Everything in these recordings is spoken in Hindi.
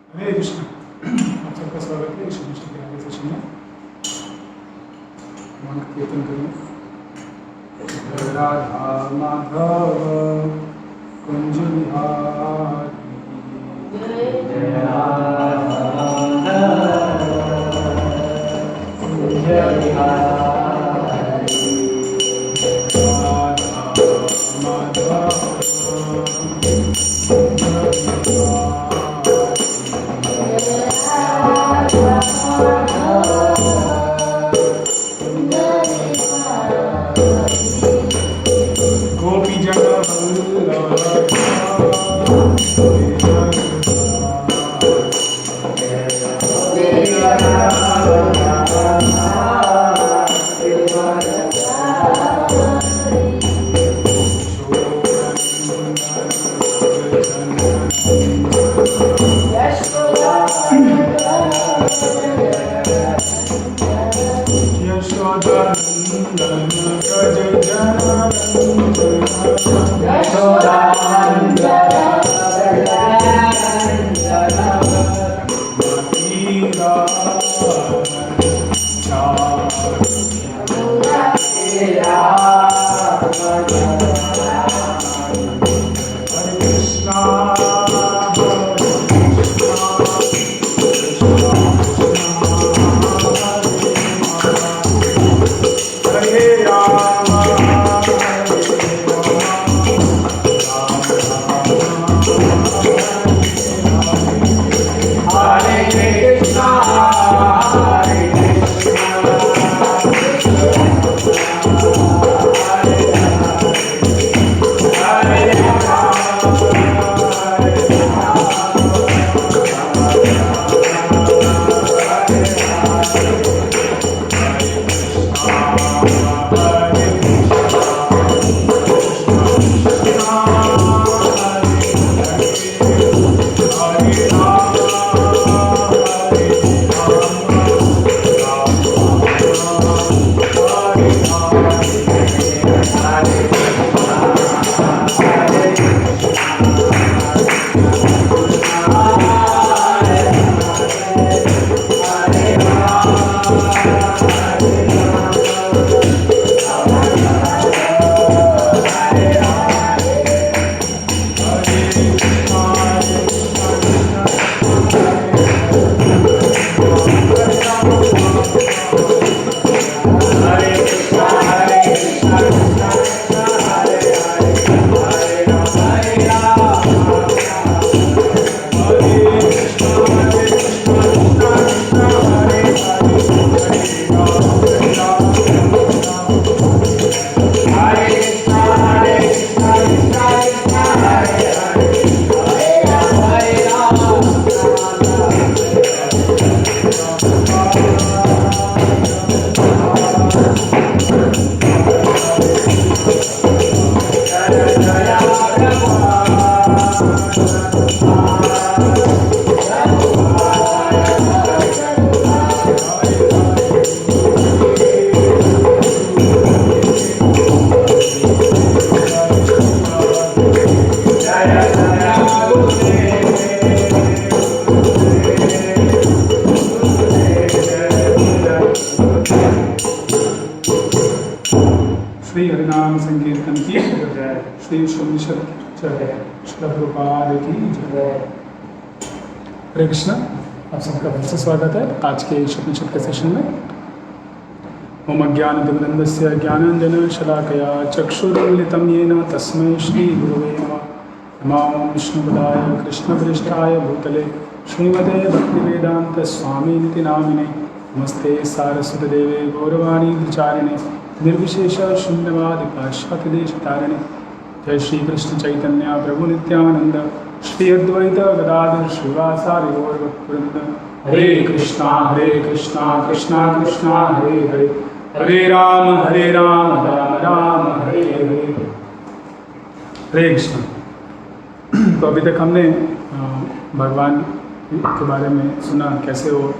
हरे कृष्ण। आप सबका स्वागत है श्री कृष्ण के आगे सेशन में। भगवान का कीर्तन करिए। राधा माधव कुंज बिहारी जय राधा कुंज बिहारी राधा माधव कुंज गोपी जन हरे कृष्ण। आप सबका फिर से स्वागत है आज के उपनिषद के सेशन में। मम ज्ञानतिमिरन्धस्य ज्ञानाञ्जनशलाकया चक्षुरुन्मिलितं येन तस्मै श्रीगुरवे नमः। नमो विष्णुपदाय कृष्णप्रेष्ठाय भूतले श्रीमते भक्तिवेदान्तस्वामिनिति नामिने। नमस्ते सारस्वतदेवे गौरवाणी विचारिणे निर्विशेष शून्यवादि पाश्चात्यदेशतारिणे। जय श्री कृष्ण चैतन्य प्रभु नित्यानंद श्री अद्वैत गदाधर श्रीवासादि गौरभक्तवृंद। हरे कृष्णा कृष्णा कृष्णा हरे हरे, हरे राम राम राम हरे हरे। हरे कृष्ण। तो अभी तक हमने भगवान के बारे में सुना, कैसे वो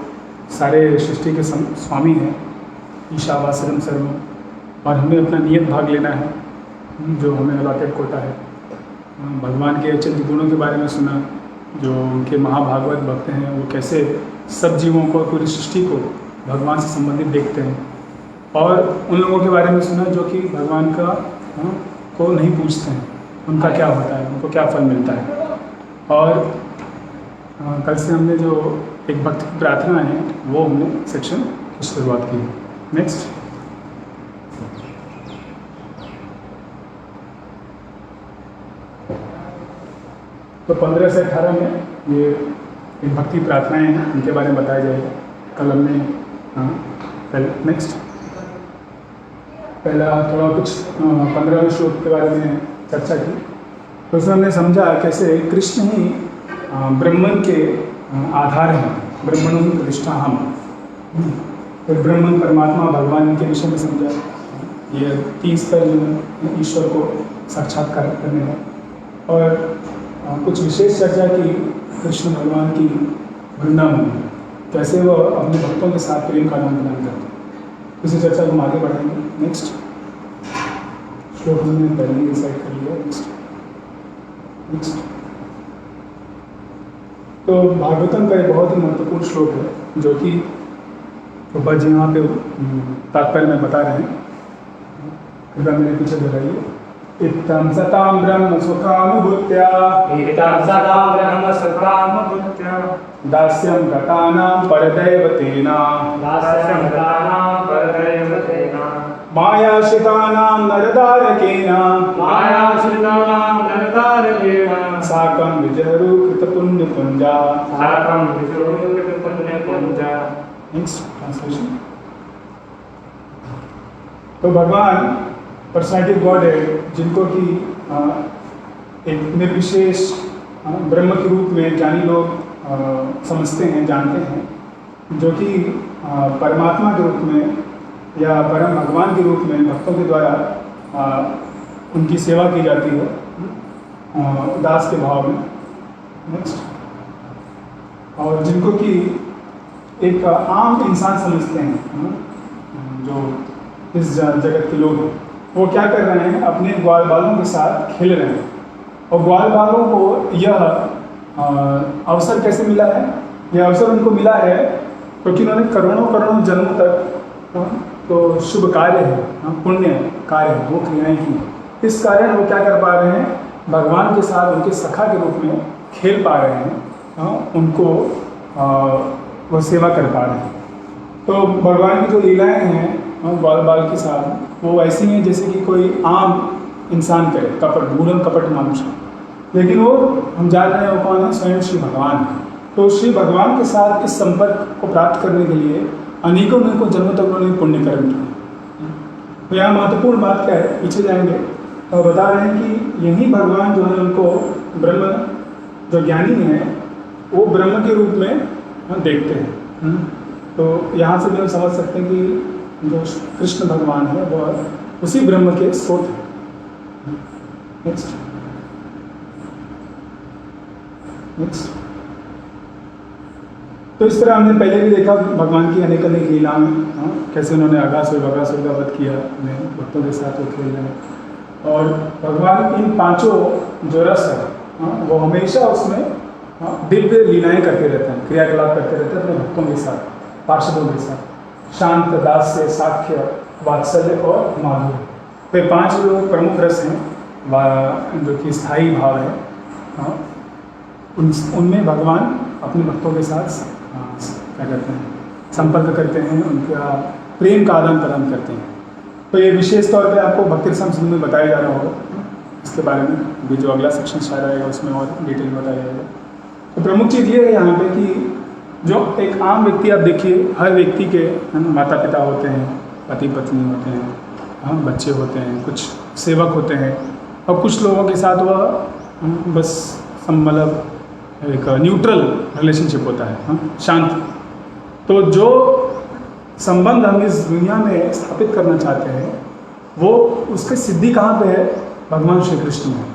सारे सृष्टि के स्वामी हैं, ईशावास्यम सर्वम, और हमें अपना नियत भाग लेना है जो हमें अलॉटेड कोटा है। भगवान के अचंत गुणों के बारे में सुना, जो उनके महाभागवत भक्त हैं वो कैसे सब जीवों को, पूरी सृष्टि को भगवान से संबंधित देखते हैं। और उन लोगों के बारे में सुना जो कि भगवान का को नहीं पूछते हैं, उनका क्या होता है, उनको क्या फल मिलता है। और कल से हमने जो एक भक्त की प्रार्थना है वो हमने सेक्शन की शुरुआत की। नेक्स्ट, तो 15 से 18 में ये एक भक्ति प्रार्थनाएं हैं, उनके बारे में बताया जाएगा। कल हमने पहले नेक्स्ट पहला थोड़ा कुछ 15वें श्लोक के बारे में चर्चा की। तो उसमें हमने समझा कैसे कृष्ण ही ब्रह्मन के आधार हैं, ब्रह्मण प्रतिष्ठा हम। तो ब्रह्मन परमात्मा भगवान के विषय में समझा, ये 30 पर ईश्वर को साक्षात्कार करने हैं। और कुछ विशेष चर्चा की कृष्ण भगवान की वृंदावन में कैसे वो अपने भक्तों के साथ प्रेम का आदान प्रदान करते हैं। इसी चर्चा को हम आगे बढ़ाएंगे। नेक्स्ट श्लोक हमने पहले ही डिसाइड कर लिया। नेक्स्ट तो भागवतम का एक बहुत ही महत्वपूर्ण श्लोक है जो कि प्रभा जी यहाँ पे तात्पर्य में बता रहे हैं। कृपया मेरे पीछे दोहराइए। इत्थं सतां ब्रह्म सुखानुभूत्या दास्यं गतानां परदैवतेन मायाश्रितानां नरदारकेन साकं विजहरू कृतपुण्यपुञ्जा। Next translation. तो भगवान पर्सनैलिटी गॉड है जिनको कि एक निर्विशेष ब्रह्म के रूप में ज्ञानी लोग समझते हैं, जानते हैं, जो कि परमात्मा के रूप में या परम भगवान के रूप में भक्तों के द्वारा उनकी सेवा की जाती है दास के भाव में। नेक्स्ट, और जिनको कि एक आम इंसान समझते हैं, जो इस जगत के लोग हैं, वो क्या कर रहे हैं, अपने ग्वाल बालों के साथ खेल रहे हैं। और ग्वाल बालों को यह अवसर कैसे मिला है? यह अवसर उनको मिला है क्योंकि उन्होंने करोड़ों करोड़ों जन्मों तक तो शुभ कार्य है, पुण्य कार्य है, वो क्रियाएं की। इस कारण वो क्या कर पा रहे हैं, भगवान के साथ उनके सखा के रूप में खेल पा रहे हैं, उनको वो सेवा कर पा रहे हैं। तो भगवान की जो लीलाएं हैं ग्वाल बाल के साथ, वो ऐसी हैं जैसे कि कोई आम इंसान करे, कपट मूढ़ कपट मनुष्य, लेकिन वो हम जान रहे हैं वो कौन है, स्वयं श्री भगवान है। तो श्री भगवान के साथ इस संपर्क को प्राप्त करने के लिए अनेकों जन्मों तक उन्होंने पुण्य कर्म किए। तो यहाँ महत्वपूर्ण बात क्या है, पीछे जाएंगे तो बता रहे हैं कि यही भगवान जो है उनको ब्रह्म, जो ज्ञानी हैं वो ब्रह्म के रूप में देखते हैं। तो यहाँ से भी हम समझ सकते हैं कि जो कृष्ण भगवान है वह उसी ब्रह्म के स्रोत है। नेक्स्ट नेक्स्ट तो इस तरह हमने पहले भी देखा भगवान की अनेक अनेक लीला में, कैसे उन्होंने अगासुर बकासुर का वध किया, अपने भक्तों के साथ वो खेल रहे हैं। और भगवान इन पांचों जो रस है वो हमेशा उसमें दिव्य लीलाएं करते रहते हैं, क्रियाकलाप करते रहते हैं अपने भक्तों के साथ, पार्षदों के साथ। शांत, दास्य, साख्य, वात्सल्य और माधुर्य, तो पांच जो प्रमुख रस हैं जो कि स्थायी भाव है, उनमें भगवान अपने भक्तों के साथ क्या करते हैं, संपर्क करते हैं, उनका प्रेम का आदान प्रदान करते हैं। तो ये विशेष तौर पे आपको भक्ति रसम सिंधु में बताया जा रहा होगा, इसके बारे में भी जो अगला सेक्शन शायद आएगा उसमें और डिटेल में बताया जाएगा। तो प्रमुख चीज़ ये है यहाँ पे कि जो एक आम व्यक्ति, आप देखिए हर व्यक्ति के माता पिता होते हैं, पति पत्नी होते हैं, बच्चे होते हैं, कुछ सेवक होते हैं, और कुछ लोगों के साथ वह बस मतलब एक न्यूट्रल रिलेशनशिप होता है, शांत। तो जो संबंध हम इस दुनिया में स्थापित करना चाहते हैं वो उसकी सिद्धि कहाँ पे है, भगवान श्री कृष्ण में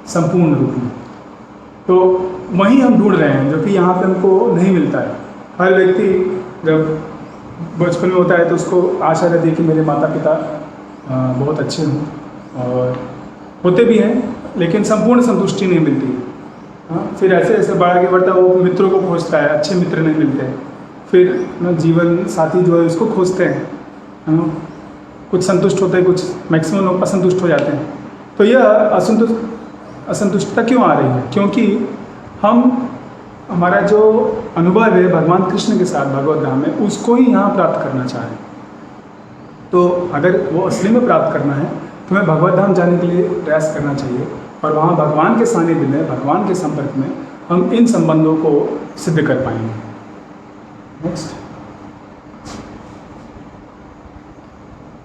संपूर्ण रूप में। तो वहीं हम ढूंढ रहे हैं जो कि यहाँ पे हमको नहीं मिलता है। हर व्यक्ति जब बचपन में होता है तो उसको आशा रहती है कि मेरे माता पिता बहुत अच्छे हों, और होते भी हैं, लेकिन संपूर्ण संतुष्टि नहीं मिलती। हाँ, फिर ऐसे ऐसे बढ़ के बढ़ता है, वो मित्रों को खोजता है, अच्छे मित्र नहीं मिलते, फिर जीवन साथी जो है उसको खोजते हैं, है ना। कुछ संतुष्ट होते हैं, कुछ मैक्सिमम लोग असंतुष्ट हो जाते हैं। तो यह असंतुष्टता क्यों आ रही है? क्योंकि हमारा जो अनुभव है भगवान कृष्ण के साथ भगवत धाम में, उसको ही यहाँ प्राप्त करना चाहें। तो अगर वो असली में प्राप्त करना है तो हमें भगवत धाम जाने के लिए प्रयास करना चाहिए, और वहाँ भगवान के सानिध्य में, भगवान के संपर्क में हम इन संबंधों को सिद्ध कर पाएंगे। नेक्स्ट,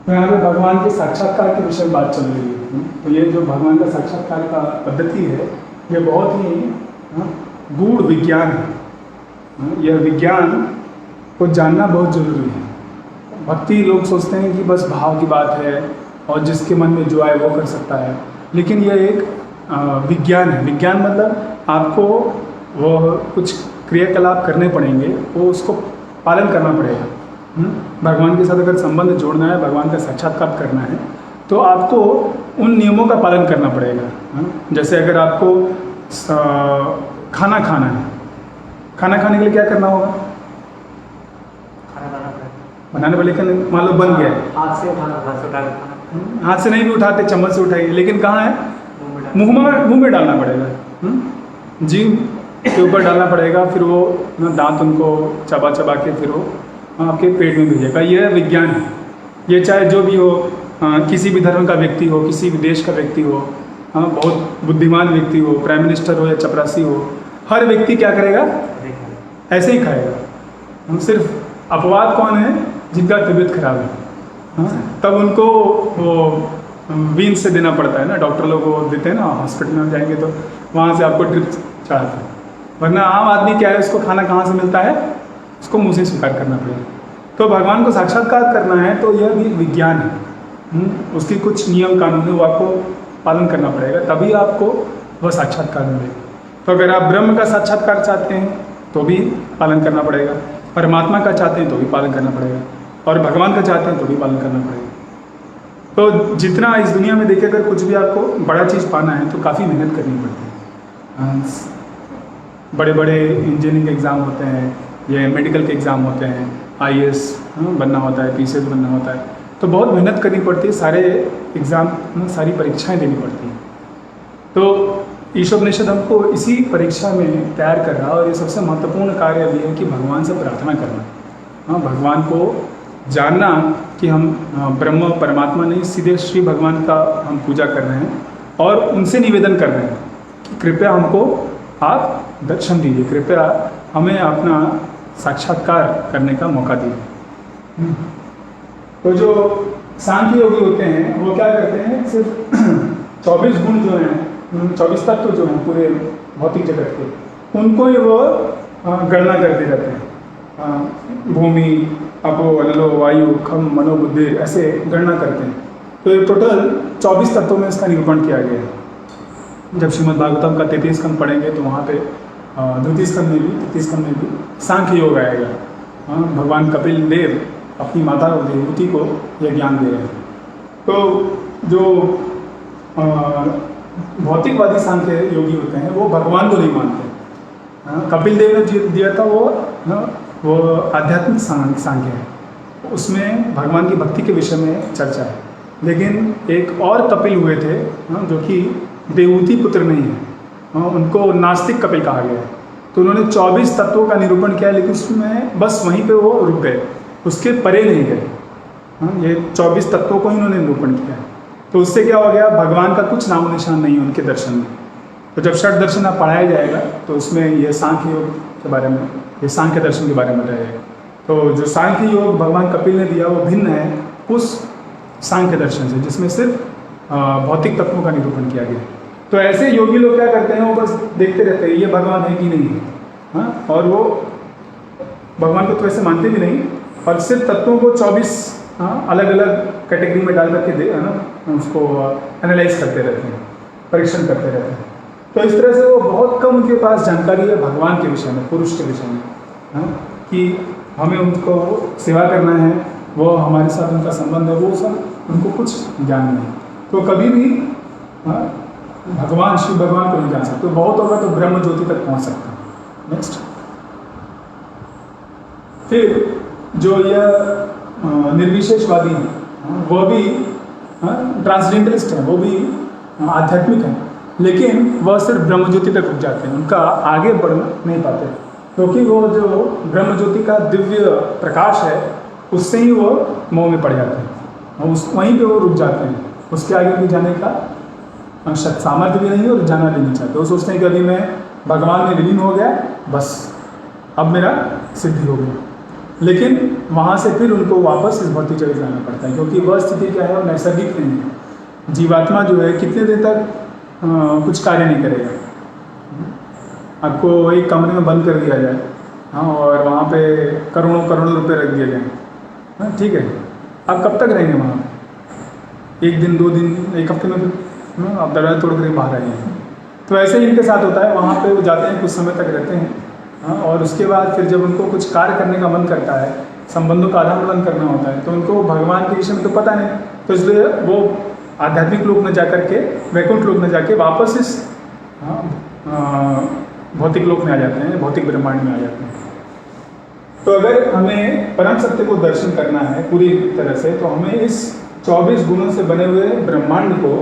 तो यहाँ पे भगवान के साक्षात्कार के विषय में बात चल रही है। तो ये जो भगवान का साक्षात्कार का पद्धति है, ये बहुत ही गूढ़ विज्ञान है। यह विज्ञान को जानना बहुत जरूरी है। भक्ति लोग सोचते हैं कि बस भाव की बात है और जिसके मन में जो आए वो कर सकता है, लेकिन यह एक विज्ञान है। विज्ञान मतलब आपको वो कुछ क्रियाकलाप करने पड़ेंगे, वो उसको पालन करना पड़ेगा। भगवान के साथ अगर संबंध जोड़ना है, भगवान का साक्षात्कार करना है, तो आपको उन नियमों का पालन करना पड़ेगा। जैसे अगर आपको खाना खाना है, खाना खाने के लिए क्या करना होगा? बनाने वाले का मान लो बन गया है, हाथ से नहीं भी उठाते, चम्मच से उठाइए, लेकिन कहाँ है? मुंह में डालना पड़ेगा, जीभ के ऊपर डालना पड़ेगा, फिर वो दांत उनको चबा चबा के फिर वो आपके पेट में भेजेगा। यह विज्ञान है। ये चाहे जो भी हो, किसी भी धर्म का व्यक्ति हो, किसी भी देश का व्यक्ति हो, बहुत बुद्धिमान व्यक्ति हो, प्राइम मिनिस्टर हो या चपरासी हो, हर व्यक्ति क्या करेगा? ऐसे ही खाएगा। सिर्फ अपवाद कौन है? जिनका तबीयत खराब है, तब उनको वो वीन से देना पड़ता है ना, डॉक्टर लोग को देते हैं ना, हॉस्पिटल में जाएंगे तो वहाँ से आपको ड्रिप चढ़ाते हैं। वरना आम आदमी क्या है, उसको खाना कहाँ से मिलता है? उसको मुँह से स्वीकार करना पड़ेगा। तो भगवान को साक्षात्कार करना है तो यह भी विज्ञान है। उसकी कुछ नियम कानून है, वो आपको पालन करना पड़ेगा, तभी आपको वह साक्षात्कार मिलेगा। तो अगर आप ब्रह्म का साक्षात्कार चाहते हैं तो भी पालन करना पड़ेगा, परमात्मा का चाहते हैं तो भी पालन करना पड़ेगा, और भगवान का चाहते हैं तो भी पालन करना पड़ेगा। तो जितना इस दुनिया में देखिए, अगर कुछ भी आपको बड़ा चीज़ पाना है तो काफ़ी मेहनत करनी पड़ती है। बड़े बड़े इंजीनियरिंग एग्ज़ाम होते हैं, ये मेडिकल के एग्ज़ाम होते हैं, IAS बनना होता है, PCS बनना होता है, तो बहुत मेहनत करनी पड़ती है, सारे एग्ज़ाम सारी परीक्षाएं देनी पड़ती हैं। तो ईशोपनिषद हमको इसी परीक्षा में तैयार कर रहा है, और ये सबसे महत्वपूर्ण कार्य भी है कि भगवान से प्रार्थना करना, भगवान को जानना कि हम ब्रह्म परमात्मा नहीं, सीधे श्री भगवान का हम पूजा कर रहे हैं, और उनसे निवेदन कर रहे हैं कि कृपया हमको आप दर्शन दीजिए, कृपया हमें अपना साक्षात्कार करने का मौका दीजिए। तो जो सांख्य योगी होते हैं वो क्या करते हैं, सिर्फ 24 गुण जो हैं, 24 तत्व जो हैं पूरे भौतिक जगत के, उनको ही वो गणना करते रहते हैं। भूमि, अपो, अनलो, वायु, खम, मनो, बुद्धि, ऐसे गणना करते हैं। तो ये टोटल 24 तत्वों में इसका निरूपण किया गया है। जब श्रीमद् भागवतम का 33 स्कंद पढ़ेंगे तो वहाँ पे द्वितीय स्कंद में भी, तृतीय स्कंद में भी सांख्य योग आएगा। भगवान कपिल देव अपनी माता देवहूति को यह ज्ञान दे रहे हैं। तो जो भौतिकवादी सांख्य योगी होते हैं वो भगवान को नहीं मानते। कपिल देव ने दिया था वो आध्यात्मिक सांख्य है, उसमें भगवान की भक्ति के विषय में चर्चा है। लेकिन एक और कपिल हुए थे जो कि देवहूति पुत्र नहीं है, उनको नास्तिक कपिल कहा गया है। तो उन्होंने 24 तत्वों का निरूपण किया, लेकिन उसमें बस वहीं पे वो रुक गए, उसके परे नहीं गए। ये 24 तत्वों को ही उन्होंने निरूपण किया है। तो उससे क्या हो गया, भगवान का कुछ नामो निशान नहीं है उनके दर्शन में। तो जब षट दर्शन आप पढ़ाया जाएगा तो उसमें ये सांख्य योग के बारे में, ये सांख्य दर्शन के बारे में रहेगा। तो जो सांख्य योग भगवान कपिल ने दिया वो भिन्न है उस सांख्य दर्शन से, जिसमें सिर्फ भौतिक तत्वों का निरूपण किया गया। तो ऐसे योगी लोग क्या करते हैं, वो बस देखते रहते हैं ये भगवान है कि नहीं है, और वो भगवान को तो ऐसे मानते भी नहीं, और सिर्फ तत्वों को 24 अलग अलग कैटेगरी में डाल करके उसको एनालाइज करते रहते हैं, परीक्षण करते रहते हैं। तो इस तरह से वो बहुत कम उनके पास जानकारी है भगवान के विषय में, पुरुष के विषय में, कि हमें उनको सेवा करना है, वो हमारे साथ उनका संबंध है, वो सब उनको कुछ ज्ञान नहीं। तो कभी भी भगवान शिव भगवान को नहीं जान सकते, बहुत होगा तो ब्रह्म ज्योति तक पहुंच सकते हैं। नेक्स्ट, फिर जो यह निर्विशेषवादी हैं वह भी ट्रांसजेंडरिस्ट हैं, वो भी आध्यात्मिक हैं, लेकिन वह सिर्फ ब्रह्म ज्योति तक रुक जाते हैं, उनका आगे बढ़ नहीं पाते, क्योंकि वो जो ब्रह्म ज्योति का दिव्य प्रकाश है उससे ही वो मोह में पड़ जाते हैं, उस वहीं पे वो रुक जाते हैं, उसके आगे भी जाने का सामर्थ्य भी नहीं है और जाना भी नहीं चाहते। वो सोचते हैं कि अभी मैं भगवान में विलीन हो गया, बस अब मेरा सिद्धि हो गई, लेकिन वहाँ से फिर उनको वापस इस भौतिक जगत जाना पड़ता है, क्योंकि वह स्थिति क्या है, वो नैसर्गिक नहीं है। जीवात्मा जो है कितने देर तक कुछ कार्य नहीं करेगा। आपको एक कमरे में बंद कर दिया जाए, हाँ, और वहाँ पे करोड़ों करोड़ों रुपए रख दिए जाए, हाँ ठीक है, आप कब तक रहेंगे वहाँ? एक दिन, 2 दिन, एक हफ्ते में आप दरवाजा तोड़ कर बाहर आएंगे। तो ऐसे ही इनके साथ होता है, वहाँ पे वो जाते हैं, कुछ समय तक रहते हैं, हाँ, और उसके बाद फिर जब उनको कुछ कार्य करने का मन करता है, संबंधों का आदान प्रदान करना होता है, तो उनको भगवान के विषय में तो पता नहीं, तो इसलिए वो आध्यात्मिक लोक में जाकर के, वैकुंठ लोक में जाके वापस इस भौतिक लोक में आ जाते हैं, भौतिक ब्रह्मांड में आ जाते हैं। तो अगर हमें परम सत्य को दर्शन करना है पूरी तरह से, तो हमें इस 24 गुणों से बने हुए ब्रह्मांड को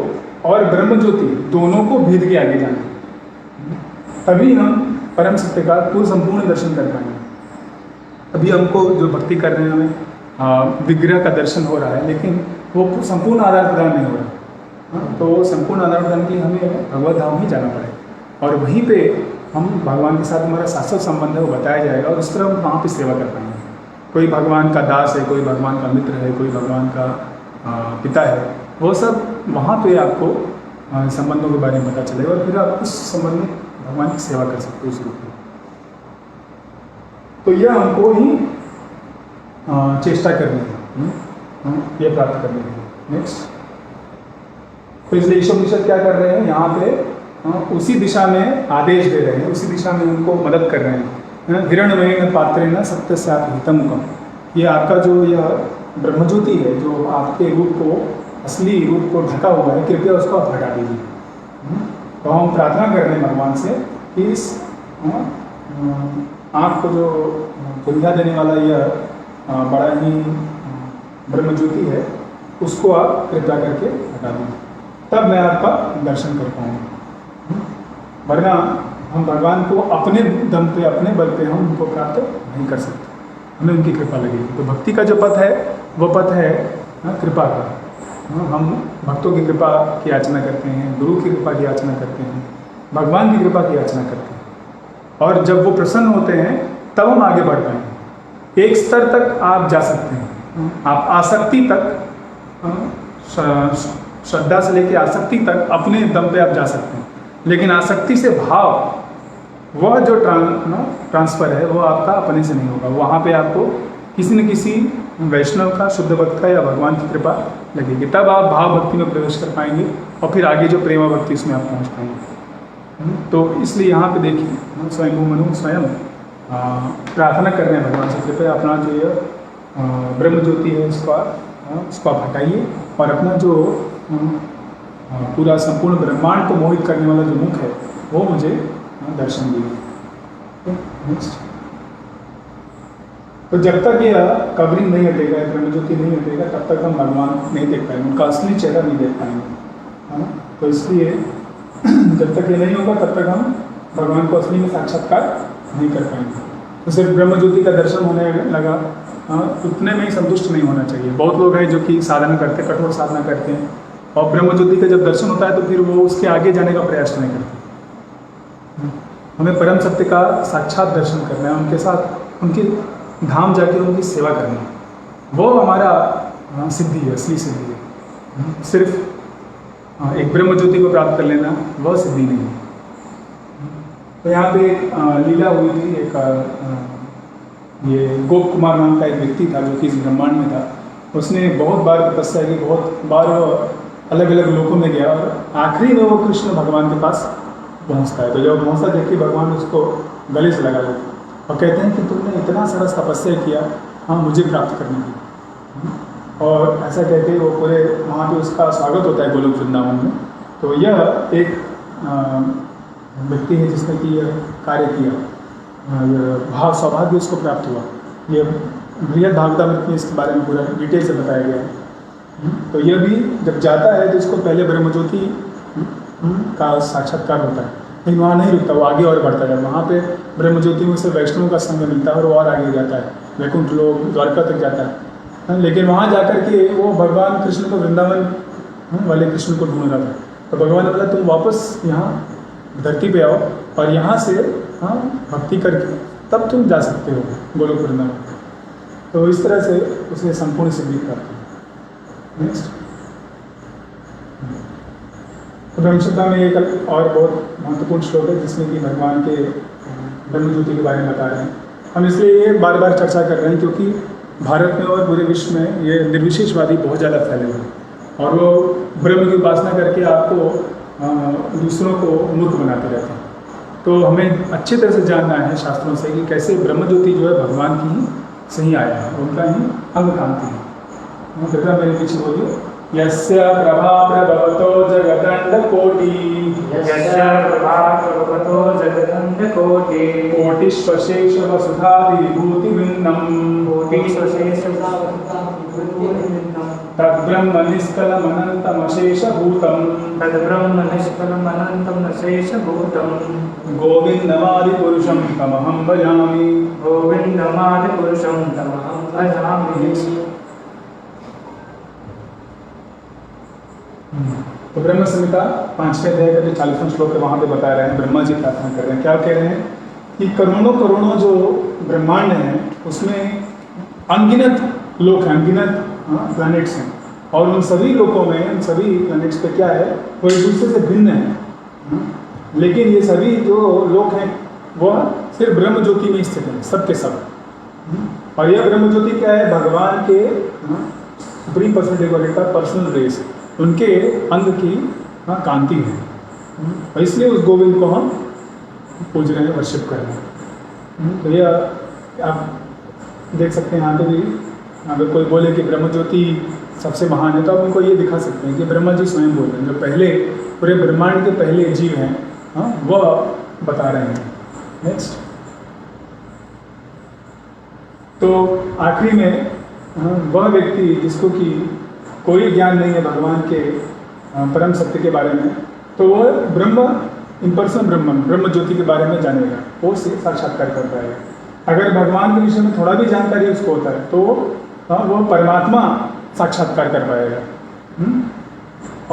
और ब्रह्म ज्योति दोनों को भेद के आगे जाना है, तभी हम परम सत्य का पूर्ण संपूर्ण दर्शन कर पाएंगे। अभी हमको जो भक्ति कर रहे हैं, हमें विग्रह का दर्शन हो रहा है, लेकिन वो संपूर्ण आदान प्रदान नहीं हो रहा, तो संपूर्ण आदान प्रदान के लिए हमें भगवत धाम ही जाना पड़ेगा, और वहीं पे हम भगवान के साथ हमारा शाश्वत संबंध है वो बताया जाएगा, और उस तरह हम वहाँ पे सेवा कर पाएंगे। कोई भगवान का दास है, कोई भगवान का मित्र है, कोई भगवान का पिता है, वो सब वहाँ पे आपको संबंधों के बारे में पता चलेगा, और फिर आप उस संबंध में भगवान की सेवा कर सकते हो उस रूप में। तो यह हमको ही चेष्टा करनी है, ये प्राप्त करनी है। नेक्स्ट, तो इसलिए ईश्वर क्या कर रहे हैं यहाँ पे, उसी दिशा में आदेश दे रहे हैं, उसी दिशा में उनको मदद कर रहे हैं। हिरण्मयेन पात्रेण सत्यस्यापि हितमुखम्, ये आपका जो यह ब्रह्मज्योति है, जो आपके रूप को, असली रूप को ढका हुआ है, कृपया उसको आप हटा दीजिए। तो हम प्रार्थना कर रहे हैं भगवान से कि इस आँख को जो दुनिया देने वाला यह बड़ा ही ब्रह्मज्योति है, उसको आप कृपया करके हटा दीजिए, तब मैं आपका दर्शन कर पाऊँगा। वरना हम भगवान को अपने दम पे, अपने बल पे हम उनको प्राप्त नहीं कर सकते, हमें उनकी कृपा लगेगी। तो भक्ति का जो पथ है वो पथ है कृपा का। हम भक्तों की कृपा की याचना करते हैं, गुरु की कृपा की याचना करते हैं, भगवान की कृपा की याचना करते हैं, और जब वो प्रसन्न होते हैं तब हम आगे बढ़ पाएंगे। एक स्तर तक आप जा सकते हैं, आप आसक्ति तक, श्रद्धा से लेकर आसक्ति तक अपने दम पे आप जा सकते हैं, लेकिन आसक्ति से भाव, वह जो ट्रांसफ़र है वो आपका अपने से नहीं होगा। वहाँ पे आपको किसी न किसी वैष्णव का, शुद्ध भक्त का या भगवान की कृपा लगेगी, तब आप भाव भक्ति में प्रवेश कर पाएंगे, और फिर आगे जो प्रेमा भक्ति उसमें आप पहुँच पाएंगे। तो इसलिए यहाँ पे देखिए, स्वयं मनु स्वयं प्रार्थना कर रहे हैं भगवान से, कृपया अपना जो ये ब्रह्म ज्योति है उसको आप हटाइए, और अपना जो पूरा संपूर्ण ब्रह्मांड को मोहित करने वाला जो मुख है वो मुझे दर्शन दीजिए। नेक्स्ट, तो जब तक यह कवरिंग नहीं हटेगा, ब्रह्म ज्योति नहीं हटेगा, तब तक हम भगवान नहीं देख पाएंगे, उनका असली चेहरा नहीं देख पाएंगे, है ना। तो इसलिए जब तक ये नहीं होगा तब तक हम भगवान को असली में साक्षात्कार नहीं कर पाएंगे। तो सिर्फ ब्रह्म ज्योति का दर्शन होने लगा, उतने में ही संतुष्ट नहीं होना चाहिए। बहुत लोग हैं जो कि साधना करते हैं, कठोर साधना करते हैं, और ब्रह्म ज्योति का जब दर्शन होता है तो फिर वो उसके आगे जाने का प्रयास नहीं करते। हमें परम सत्य का साक्षात दर्शन करना है, उनके साथ उनकी धाम जाके उनकी सेवा करनी है, वो हमारा सिद्धि है, असली सिद्धि है। सिर्फ एक ब्रह्म ज्योति को प्राप्त कर लेना वह सिद्धि नहीं है। तो यहाँ पे एक लीला हुई थी, एक ये गोप कुमार नाम का एक व्यक्ति था जो कि इस ब्रह्मांड में था। उसने बहुत बार तपस्या की, बहुत बार अलग अलग लोकों में गया, और आखिरी में वो कृष्ण भगवान के पास पहुँचता है। तो जब पहुँचता देखिए भगवान उसको गले से लगा लेते और कहते हैं कि तुमने इतना सारा तपस्या किया, हाँ, मुझे प्राप्त करने की। और ऐसा कहते वो पूरे वहाँ पे उसका स्वागत होता है गोलोक वृंदावन में। तो यह एक व्यक्ति है जिसने कि यह कार्य किया, भाव सौभाग्य उसको प्राप्त हुआ। ये बृहद भागवतामृत में इसके बारे में पूरा डिटेल से बताया गया है। तो यह भी जब जाता है तो इसको पहले ब्रह्मज्योति का साक्षात्कार होता है, लेकिन वहाँ नहीं रुकता, वो आगे और बढ़ता है। वहाँ पे ब्रह्मज्योति में से वैष्णव का संग मिलता है और वो और आगे जाता है, वैकुंठ लोक द्वारका तक जाता है। लेकिन वहाँ जाकर के वो भगवान कृष्ण को, वृंदावन वाले कृष्ण को ढूंढ रहा था। तो भगवान ने बोला तुम वापस यहाँ धरती पे आओ और यहाँ से भक्ति करके तब तुम जा सकते हो गोलोक वृंदावन। तो इस तरह से उसने संपूर्ण सिद्धि प्राप्त की। नेक्स्ट, ब्रह्मसुत्रा में एक और बहुत महत्वपूर्ण श्लोक है जिसमें कि भगवान के ब्रह्मज्योति के बारे में बता रहे हैं। हम इसलिए ये बार बार चर्चा कर रहे हैं क्योंकि भारत में और पूरे विश्व में ये निर्विशेषवादी बहुत ज़्यादा फैले हुए हैं और वो ब्रह्म की उपासना करके आपको दूसरों को मूर्ख बनाते रहते हैं। तो हमें अच्छी तरह से जानना है शास्त्रों से कि कैसे ब्रह्मज्योति जो है भगवान की ही सही आया है, उनका ही अंग कांति है। कृपया मेरे पीछे बोलिए, यस्य प्रभा प्रभवतो जगदण्डकोटि, यस्य प्रभा प्रभवतो जगदण्डकोटि, कोटिश्वशेष वसुधादिविभूतिभिन्नं, तद्ब्रह्म निष्कलमनन्तमशेषभूतं, तद्ब्रह्म निष्कलमनन्तमशेषभूतं, गोविन्दमादिपुरुषं तमहं भजामि, गोविन्दमादिपुरुषं तमहं भजामि। तो ब्रह्म संहिता 5वें अध्याय का जो 40वां श्लोक है वहाँ पे बता रहे हैं, ब्रह्मा जी प्रार्थना कर रहे हैं। क्या कह रहे हैं कि करोड़ों करोड़ों जो ब्रह्मांड हैं उसमें अनगिनत लोक हैं, अनगिनत प्लैनेट्स हैं और उन सभी लोकों में, उन सभी प्लैनेट्स पे क्या है, वो एक दूसरे से भिन्न है। लेकिन ये सभी जो लोक हैं वह सिर्फ ब्रह्म ज्योति में स्थित हैं, सब के सब। और यह ब्रह्म ज्योति क्या है, भगवान के सुप्रीम पर्सनैलिटी का पर्सनल रेस, उनके अंग की कांति है। और इसलिए उस गोविंद को हम पूज रहे हैं, वर्शिप कर रहे हैं। तो यह आप देख सकते हैं यहाँ पे भी, अगर कोई बोले कि ब्रह्म ज्योति सबसे महान है तो आप उनको ये दिखा सकते हैं कि ब्रह्मा जी स्वयं बोल रहे हैं, जो पहले पूरे ब्रह्मांड के पहले जीव हैं वह बता रहे हैं। नेक्स्ट, तो आखिरी में वह व्यक्ति जिसको कि कोई ज्ञान नहीं है भगवान के परम सत्य के बारे में, तो वह ब्रह्म इम्पर्सन ब्रह्म ज्योति के बारे में जानेगा, वो से साक्षात्कार कर पाएगा। अगर भगवान के विषय में थोड़ा भी जानकारी उसको होता है तो वो परमात्मा साक्षात्कार कर पाएगा।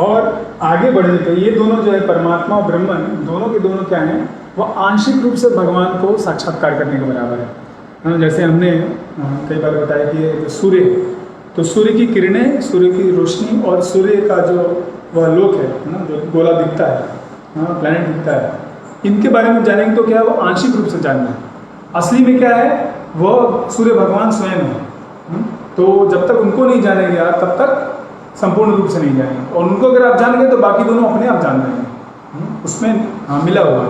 और आगे बढ़ने पे ये दोनों जो है, परमात्मा और ब्रह्मन, दोनों के दोनों क्या हैं, वो आंशिक रूप से भगवान को साक्षात्कार करने के बराबर है। जैसे हमने कई बार बताया कि ये सूर्य, तो सूर्य की किरणें, सूर्य की रोशनी और सूर्य का जो वह लोक है ना, जो गोला दिखता है, प्लैनेट दिखता है, इनके बारे में जानेंगे तो क्या है, वो आंशिक रूप से जानना है। असली में क्या है, वह सूर्य भगवान स्वयं है। तो जब तक उनको नहीं जानेंगे आप, तब तक संपूर्ण रूप से नहीं जानेंगे। और उनको अगर आप जानेंगे तो बाकी दोनों अपने आप जान लेंगे, उसमें मिला हुआ है,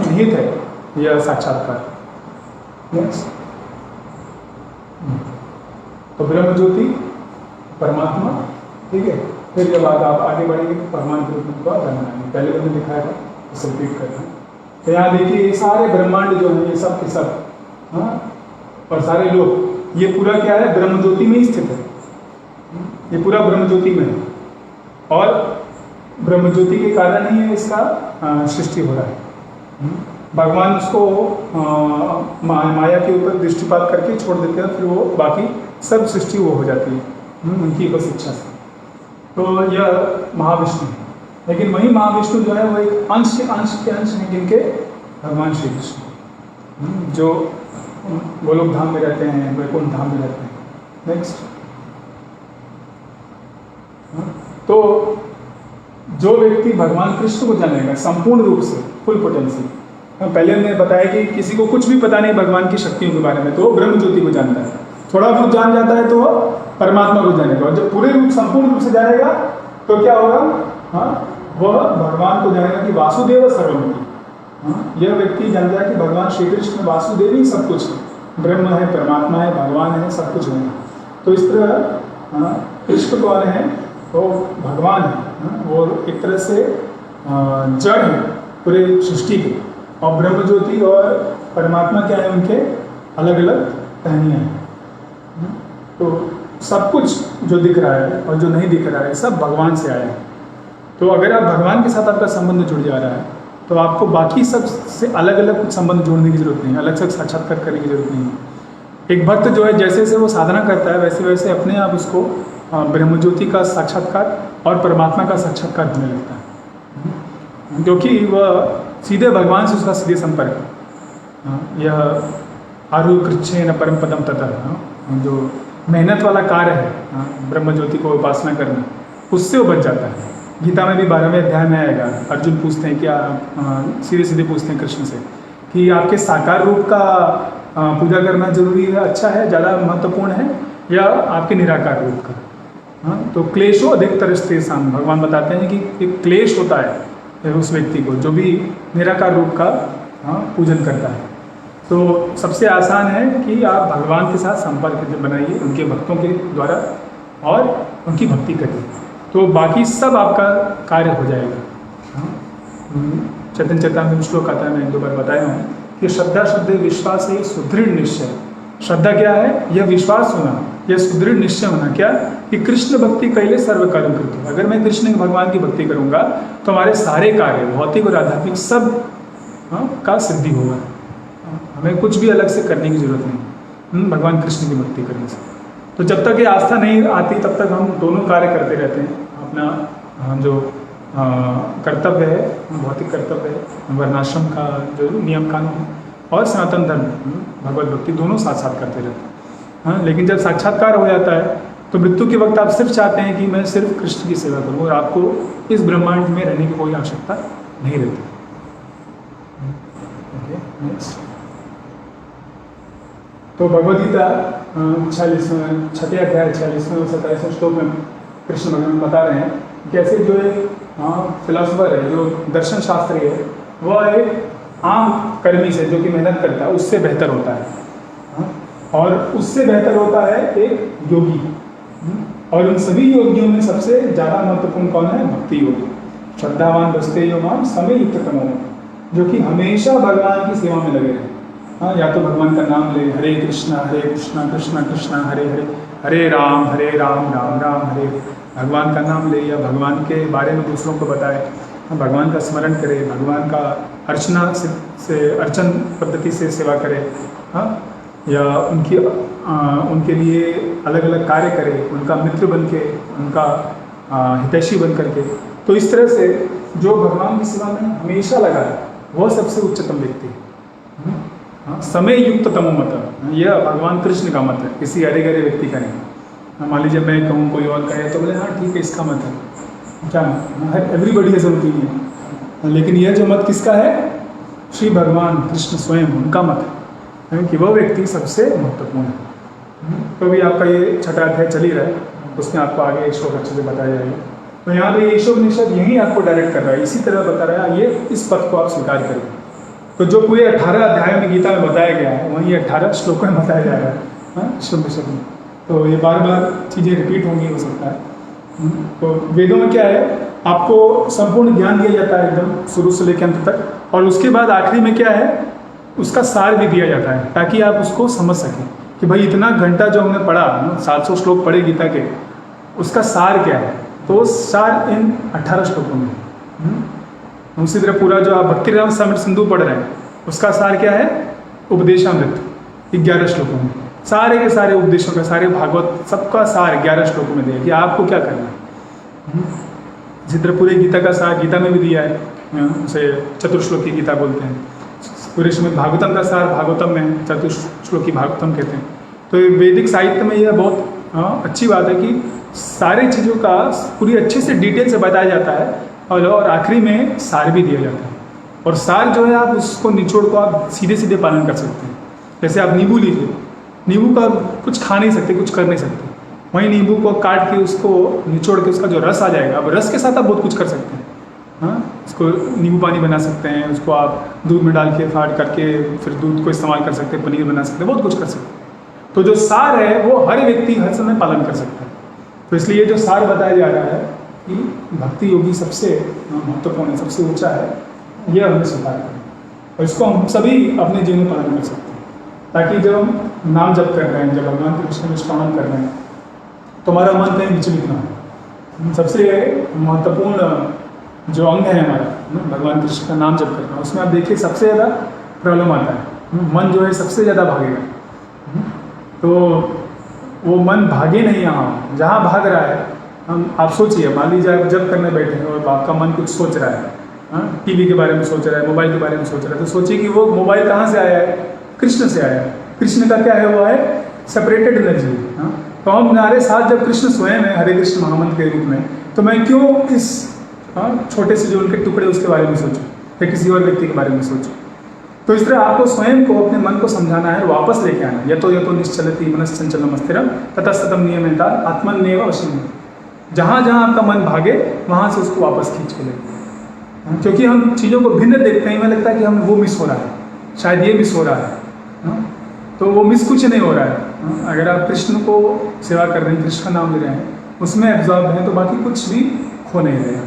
निहित है यह साक्षात्कार। नेक्स्ट, तो ब्रह्म ज्योति परमात्मा, ठीक है। फिर जब आप आगे बढ़ेंगे तो भगवान के रूप में क्या करना है, पहले मैंने दिखाया था, इसे रिपीट करना है। तो यहाँ देखिए ये सारे ब्रह्मांड जो हैं, ये सब के सब और सारे लोग, ये पूरा क्या है, ब्रह्म ज्योति में ही स्थित है। ये पूरा ब्रह्म ज्योति में है और ब्रह्म ज्योति के कारण ही है इसका सृष्टि हो रहा है। भगवान उसको माया के ऊपर दृष्टिपात करके छोड़ देते हैं, फिर वो बाकी सब सृष्टि वो हो जाती है उनकी बस इच्छा से। तो यह महाविष्णु है, लेकिन वही महाविष्णु जो है वो एक अंश के अंश हैं जिनके भगवान श्री कृष्ण जो गोलोक धाम में रहते हैं, वैकुंठ धाम में रहते हैं। नेक्स्ट, तो जो व्यक्ति भगवान कृष्ण को जानेगा संपूर्ण रूप से, फुल पोटेंशियल, पहले हमने बताया कि किसी को कुछ भी पता नहीं भगवान की शक्तियों के बारे में, तो वो ब्रह्म ज्योति को जानता है। थोड़ा बहुत जान जाता है तो परमात्मा को जानेगा, और जब पूरे रूप संपूर्ण रूप से जानेगा तो क्या होगा, वह भगवान को जानेगा कि वासुदेव सर्वमिति। यह व्यक्ति जान जाए कि भगवान श्री कृष्ण वासुदेव ही सब कुछ है, ब्रह्म है, परमात्मा है, भगवान है, सब कुछ है। तो इस तरह कृष्ण कौन है, वो भगवान है, वो एक तरह से जड़ हैं पूरे सृष्टि के, और ब्रह्म ज्योति और परमात्मा क्या है, उनके अलग अलग टहनियाँ हैं। तो सब कुछ जो दिख रहा है और जो नहीं दिख रहा है सब भगवान से आया है। तो अगर आप भगवान के साथ आपका संबंध जुड़ जा रहा है तो आपको बाकी सब से अलग अलग कुछ संबंध जोड़ने की जरूरत नहीं है, अलग से साक्षात्कार करने की जरूरत नहीं है। एक भक्त जो है जैसे जैसे वो साधना करता है वैसे वैसे अपने आप उसको ब्रह्मज्योति का साक्षात्कार और परमात्मा का साक्षात्कार होने लगता है, क्योंकि वह सीधे भगवान से उसका सीधे संपर्क है। यह आरूकृच्छेन परम पदम ततः, जो मेहनत वाला कार्य है ब्रह्मज्योति को उपासना करना, उससे वो बच जाता है। गीता में भी 12वें अध्याय में आएगा, अर्जुन पूछते हैं क्या, सीधे सीधे पूछते हैं कृष्ण से कि आपके साकार रूप का पूजा करना जरूरी है, अच्छा है, ज़्यादा महत्वपूर्ण है, या आपके निराकार रूप का। हाँ, तो क्लेशो अधिक तरस्ते साम, भगवान बताते हैं कि एक क्लेश होता है उस व्यक्ति को जो भी निराकार रूप का पूजन करता है। तो सबसे आसान है कि आप भगवान के साथ संपर्क बनाइए उनके भक्तों के द्वारा और उनकी भक्ति करिए, तो बाकी सब आपका कार्य हो जाएगा। चैतन्य चेतामृत श्लोक आता है, मैं 1-2 बार बताया हूँ कि श्रद्धा श्रद्धे विश्वास है सुदृढ़ निश्चय। श्रद्धा क्या है? यह विश्वास होना, यह सुदृढ़ निश्चय होना क्या कि कृष्ण भक्ति कैले सर्व कर्म कृत। अगर मैं कृष्ण भगवान की भक्ति करूँगा तो हमारे सारे कार्य भौतिक और आध्यात्मिक सब का सिद्धि होगा, हमें कुछ भी अलग से करने की जरूरत नहीं भगवान कृष्ण की भक्ति करने से। तो जब तक ये आस्था नहीं आती तब तक हम दोनों कार्य करते रहते हैं। अपना जो कर्तव्य है, भौतिक कर्तव्य है, वर्णाश्रम का जो नियम कानून है, और सनातन धर्म भगवत भक्ति, दोनों साथ साथ करते रहते हैं। हाँ, लेकिन जब साक्षात्कार हो जाता है तो मृत्यु के वक्त आप सिर्फ चाहते हैं कि मैं सिर्फ कृष्ण की सेवा करूँ और आपको इस ब्रह्मांड में रहने की कोई आवश्यकता नहीं रहती। तो भगवद्गीता 6वें अध्याय 46वें और 27वें श्लोक में कृष्ण भगवान बता रहे हैं कैसे जो एक फिलोसफर है, जो दर्शन शास्त्री है, वह एक आम कर्मी से जो कि मेहनत करता है उससे बेहतर होता है, और उससे बेहतर होता है एक योगी। और उन सभी योगियों में सबसे ज़्यादा महत्वपूर्ण कौन है? भक्ति योगी। श्रद्धावान बसते यो माम समय युक्त तमो, जो कि हमेशा भगवान की सेवा में लगे रहे। हाँ, या तो भगवान का नाम ले, हरे कृष्णा कृष्णा कृष्णा हरे हरे, हरे राम राम राम हरे, भगवान का नाम ले या भगवान के बारे में दूसरों को बताए, भगवान का स्मरण करे, भगवान का अर्चना से अर्चन पद्धति से सेवा करे, हाँ, या उनके लिए अलग अलग कार्य करे, उनका मित्र बन के, उनका हितैषी बन करके। तो इस तरह से जो भगवान की सेवा में हमेशा लगा है वह सबसे उच्चतम व्यक्ति है। समय युक्त तमो मत, यह भगवान कृष्ण का मत है, किसी अरे गरे व्यक्ति का नहीं। मान लीजिए मैं कहूँ, कोई और कहे तो बोले हाँ ठीक है, इसका मत है, क्या मत? एवरीबडी हैज एन ओपिनियन, लेकिन यह जो मत किसका है? श्री भगवान कृष्ण स्वयं, उनका मत है कि वह व्यक्ति सबसे महत्वपूर्ण है। तो भी आपका ये 6वां अध्याय चल ही रहा है, उसमें आपको आगे श्लोक अच्छे से बताया जाएगा। तो यहाँ पे ईशोपनिषद यही आपको डायरेक्ट कर रहा है, इसी तरह बता रहा है, ये इस पद को आप स्वीकार करें। तो जो पूरे 18 अध्याय में गीता में बताया गया है वहीं 18 श्लोकों में बताया जा रहा है ईशोपनिषद में। तो ये बार बार चीज़ें रिपीट होंगी, हो सकता है। तो वेदों में क्या है, आपको संपूर्ण ज्ञान दिया जाता है एकदम शुरू से लेकर अंत तक, और उसके बाद आखिरी में क्या है, उसका सार भी दिया जाता है ताकि आप उसको समझ सकें कि भाई इतना घंटा जो हमने पढ़ा, 700 श्लोक पढ़े गीता के, उसका सार क्या है। तो सार इन 18 श्लोकों में। उसी तरह पूरा जो आप भक्ति राम समृत सिंधु पढ़ रहे हैं उसका सार क्या है? उपदेशामृत 11 श्लोकों में, सारे के सारे उपदेशों का, सारे भागवत सबका सार 11 श्लोकों में दिया कि आपको क्या करना है। इसी तरह पूरे गीता का सार गीता में भी दिया है, उसे चतुर्श्लोकी गीता बोलते हैं। पूरे श्रीमद् भागवतम का सार भागवतम में चतुर्श्लोकी भागवतम कहते हैं। तो वैदिक साहित्य में यह बहुत अच्छी बात है कि सारी चीज़ों का पूरी अच्छे से डिटेल से बताया जाता है, और आखिरी में सार भी दिया जाता है। और सार जो है आप उसको निचोड़ को आप सीधे सीधे पालन कर सकते हैं। जैसे आप नींबू लीजिए, नींबू का कुछ खा नहीं सकते, कुछ कर नहीं सकते, वहीं नींबू को काट के उसको निचोड़ के उसका जो रस आ जाएगा, अब रस के साथ आप बहुत कुछ कर सकते हैं। हाँ, उसको नींबू पानी बना सकते हैं, उसको आप दूध में डाल के फाड़ करके फिर दूध को इस्तेमाल कर सकते हैं, पनीर बना सकते हैं, बहुत कुछ कर सकते हैं। तो जो सार है वो हर व्यक्ति हर समय पालन कर सकता है। तो इसलिए जो सार बताया जा रहा है कि भक्ति योगी सबसे महत्वपूर्ण है, सबसे ऊंचा है, यह हमें स्वीकार करें और इसको हम सभी अपने जीवन में पालन कर सकते हैं। ताकि जब हम नाम जप कर रहे हैं, जब भगवान के कृष्ण में श्रवण कर रहे हैं, तो हमारा मन कहीं विचलित ना हो। सबसे महत्वपूर्ण जो अंग है हमारा भगवान कृष्ण का नाम जप करना, उसमें आप देखिए सबसे ज़्यादा प्रॉब्लम आता है, मन जो है सबसे ज़्यादा भागेगा। तो वो मन भागे नहीं, यहाँ जहाँ भाग रहा है, हम आप सोचिए, मान लीजिए आप जब करने बैठे हैं और आपका मन कुछ सोच रहा है, टीवी के बारे में सोच रहा है, मोबाइल के बारे में सोच रहा है, तो सोचिए कि वो मोबाइल कहाँ से आया है, कृष्ण से आया है। कृष्ण का क्या है, वो है सेपरेटेड एनर्जी। तो हम हमारे साथ जब कृष्ण स्वयं है हरे कृष्ण महामंत्र के रूप में, तो मैं क्यों इस छोटे से जो उनके टुकड़े उसके बारे में सोचूं या किसी और व्यक्ति के बारे में सोचूं। तो इस तरह आपको स्वयं को अपने मन को समझाना है, वापस लेके आना है। यतो यतो निश्चलति मनश्चंचलम अस्थिरम ततस्ततम नियमेता आत्मन्येव वशम्। जहाँ जहाँ आपका मन भागे वहाँ से उसको वापस खींच के ले। क्योंकि हम चीज़ों को भिन्न देखते हैं, हमें लगता है कि हमें वो मिस हो रहा है, शायद ये मिस हो रहा है। तो वो मिस कुछ नहीं हो रहा है। अगर आप कृष्ण को सेवा कर रहे हैं, कृष्ण का नाम ले रहे हैं, उसमें एब्जॉर्ब हैं, तो बाकी कुछ भी खो नहीं रहेगा।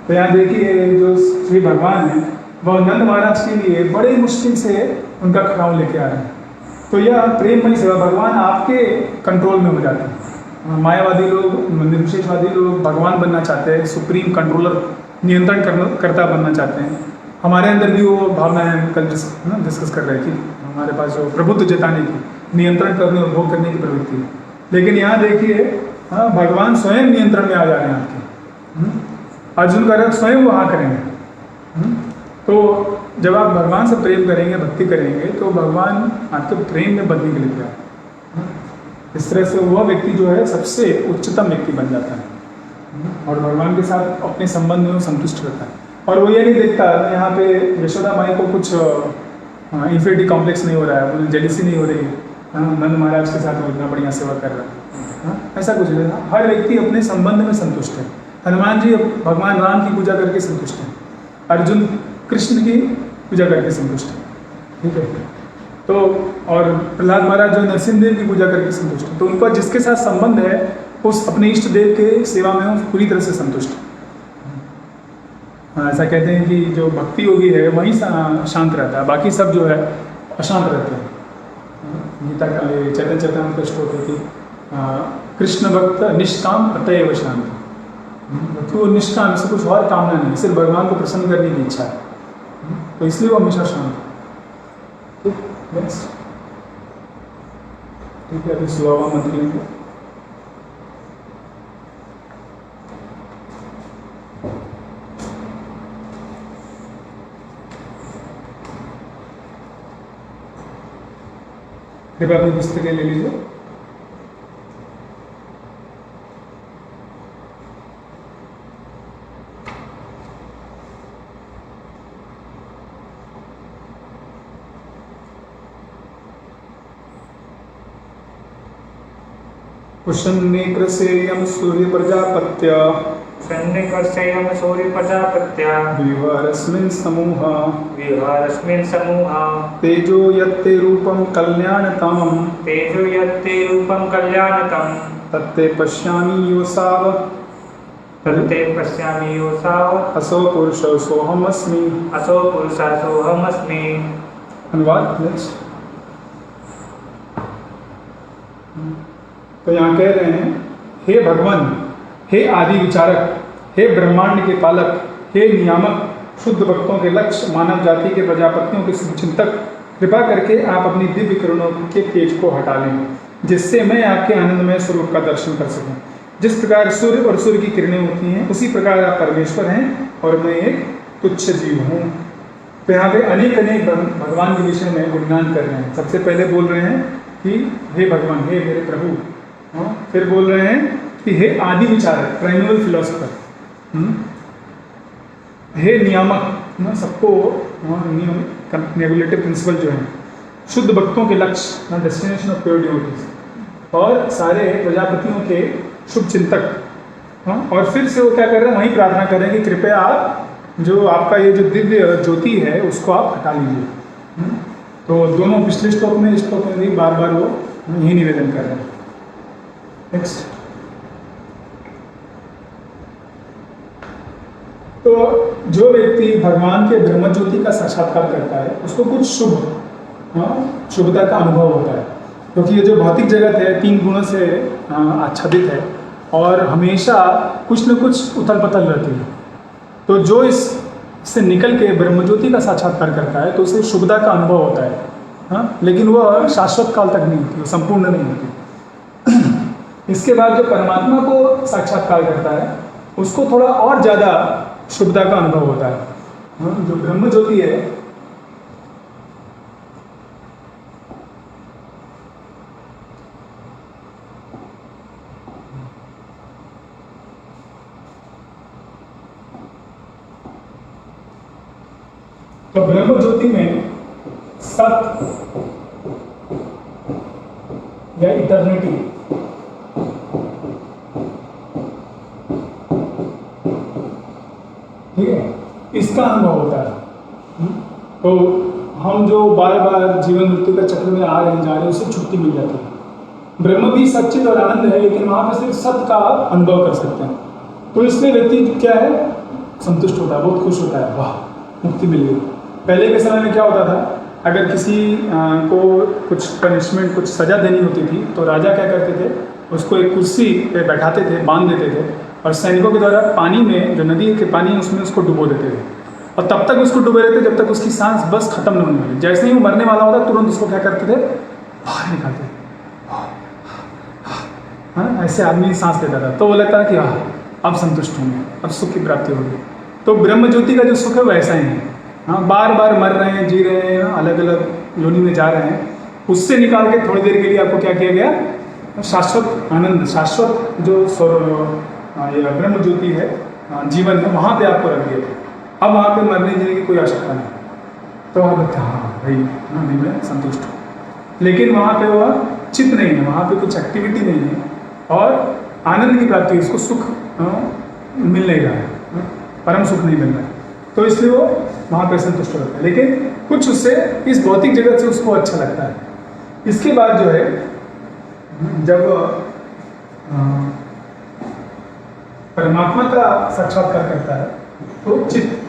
तो यहाँ देखिए जो श्री भगवान है वह नंद महाराज के लिए बड़े मुश्किल से उनका खड़ाऊ लेके आ रहे हैं। तो यह प्रेममयी सेवा भगवान आपके कंट्रोल में हो जाते हैं। मायावादी लोग, निर्विशेषवादी लोग भगवान बनना चाहते हैं, सुप्रीम कंट्रोलर, नियंत्रण करता बनना चाहते हैं। हमारे अंदर भी वो भावना है, कल डिस्कस कर रहे थे, हमारे पास जो प्रभुत्व जताने की, नियंत्रण करने और भोग करने की प्रवृत्ति है। लेकिन यहाँ देखिए भगवान स्वयं नियंत्रण में आ जा रहे हैं आपके। अर्जुन का रथ स्वयं वहाँ करेंगे। तो जब आप भगवान से प्रेम करेंगे, भक्ति करेंगे, तो भगवान आपके प्रेम में बदलने के लिए तैयार। इस तरह से वह व्यक्ति जो है सबसे उच्चतम व्यक्ति बन जाता है और भगवान के साथ अपने संबंध में वो संतुष्ट रहता है। और वो ये नहीं देखता यहाँ पे यशोदा माई को कुछ इंफिनिटी कॉम्प्लेक्स नहीं हो रहा है, उन्हें जेलिसी नहीं हो रही है, नंद महाराज के साथ वो इतना बढ़िया सेवा कर रहा है, ऐसा कुछ नहीं। हर व्यक्ति अपने संबंध में संतुष्ट है। हनुमान जी भगवान राम की पूजा करके संतुष्ट हैं, अर्जुन कृष्ण की पूजा करके संतुष्ट है, ठीक है। तो और प्रहलाद महाराज जो नरसिंह देव की पूजा करके संतुष्ट है। तो उनका जिसके साथ संबंध है उस अपने इष्ट देव के सेवा में वो पूरी तरह से संतुष्ट है। ऐसा कहते हैं कि जो भक्ति योगी है वही शांत रहता है, बाकी सब जो है अशांत रहते हैं। गीता का चैतन्य चैतन्य का श्लोक है कि कृष्ण भक्त निष्काम अतएव शांत। क्योंकि वो निष्काम, इससे कुछ और कामना नहीं, सिर्फ भगवान को प्रसन्न करने की इच्छा है, तो इसलिए वो हमेशा शांत है। नेक्स्ट, ठीक है, अभी स्लोवा मंत्र लेंगे। कृपया अपनी पुस्तकें ले लीजिए। कुशन्नेकृसेयं सूर्य प्रजापत्य सन्निकर्षयं सूर्य प्रजापत्या विहारस्मिन् समूहा तेजो यत्ते रूपं कल्याणतमं तेजो यत्ते रूपं कल्याणकं तत्ते पश्यामि योऽसाव तत्ते पश्यामि योऽसाव असो पुरुषो सोऽहमस्मि। असो पुरुषः सोऽहमस्मि। अनुवाद नेक्स्ट। तो यहाँ कह रहे हैं, हे भगवान, हे आदि विचारक, हे ब्रह्मांड के पालक, हे नियामक, शुद्ध भक्तों के लक्ष्य, मानव जाति के प्रजापतियों के चिंतक, कृपा करके आप अपनी दिव्य किरणों के तेज को हटा लें, जिससे मैं आपके आनंदमय स्वरूप का दर्शन कर सकूं। जिस प्रकार सूर्य और सूर्य की किरणें होती हैं, उसी प्रकार आप परमेश्वर हैं और मैं एक तुच्छ जीव हूँ। तो यहाँ पे अनेक अनेक भगवान के विषय में गुणगान कर रहे हैं। सबसे पहले बोल रहे हैं कि हे भगवान, हे मेरे प्रभु। फिर बोल रहे हैं कि हे आदि विचारक, प्राइमरी फिलोसफर, हे नियामक, सबको रेगुलेटिव प्रिंसिपल जो है, शुद्ध भक्तों के लक्ष्य, डेस्टिनेशन ऑफ प्योर डिवोटीज, और सारे प्रजापतियों के शुभ चिंतक। और फिर से वो क्या कर रहे हैं, वहीं प्रार्थना कर रहे हैं कि कृपया आप जो आपका ये जो दिव्य ज्योति है उसको आप हटा लीजिए। तो दोनों पिछले श्लोक में, इस श्लोक में भी बार बार वो यही निवेदन कर रहे हैं। नेक्स्ट। तो जो व्यक्ति भगवान के ब्रह्म ज्योति का साक्षात्कार करता है उसको कुछ शुभता का अनुभव होता है, क्योंकि ये जो भौतिक जगत है 3 गुणों से आच्छादित है और हमेशा कुछ न कुछ उथल पुथल रहती है। तो जो इससे निकल के ब्रह्म ज्योति का साक्षात्कार करता है तो उसे शुभता का अनुभव होता है, हाँ, लेकिन वह शाश्वत काल तक नहीं होती, वो संपूर्ण नहीं होती। इसके बाद जो परमात्मा को साक्षात्कार करता है उसको थोड़ा और ज़्यादा शुभता का अनुभव होता है, हाँ, जो ब्रह्म ज्योति है तो ब्रह्म ज्योति में सत या इटर्निटी ठीक है, इसका अनुभव होता है। तो हम जो बार बार जीवन मृत्यु के चक्र में आ रहे हैं जा रहे हैं उससे छुट्टी मिल जाती है। ब्रह्म भी सच्चित और आनंद है, लेकिन वहां पर सिर्फ सत का अनुभव कर सकते हैं। तो इसलिए व्यक्ति क्या है, संतुष्ट होता है, बहुत खुश होता है, वाह मुक्ति मिल गई। पहले के समय में क्या होता था, अगर किसी को कुछ पनिशमेंट कुछ सज़ा देनी होती थी तो राजा क्या करते थे, उसको एक कुर्सी पे बैठाते थे, बांध देते थे और सैनिकों के द्वारा पानी में, जो नदी के पानी है उसमें उसको डुबो देते थे और तब तक उसको डुबे रहते जब तक उसकी सांस बस खत्म नहीं होने वाली। जैसे ही वो मरने वाला होता तुरंत उसको क्या करते थे, बाहर निकालते, हाँ, ऐसे आदमी सांस लेता था तो वो लगता है कि हाँ अब संतुष्ट होंगे, अब सुख की प्राप्ति होगी। तो ब्रह्म ज्योति का जो सुख है वैसा ही है, हाँ, बार बार मर रहे हैं, जी रहे हैं, अलग अलग योनि में जा रहे हैं, उससे निकाल के थोड़ी देर के लिए आपको क्या किया गया, शाश्वत आनंद, शाश्वत जो ये ब्रह्म ज्योति है, जीवन है, वहाँ पे आपको रख दिया। अब वहाँ पे मरने जीने की कोई आवश्यकता नहीं। तो आप लगता है हाँ भाई, हाँ नहीं मैं संतुष्ट हूँ, लेकिन वहाँ पे वह चित्त नहीं है, वहाँ पे कुछ एक्टिविटी नहीं है और आनंद की प्राप्ति, उसको सुख मिल नहीं रहा है, परम सुख नहीं मिल रहा है, तो इसलिए वो वहाँ पे संतुष्ट होता है। लेकिन कुछ उससे इस भौतिक जगत से उसको अच्छा लगता है। इसके बाद जो है, जब परमात्मा का साक्षात्कार करता है तो चित्त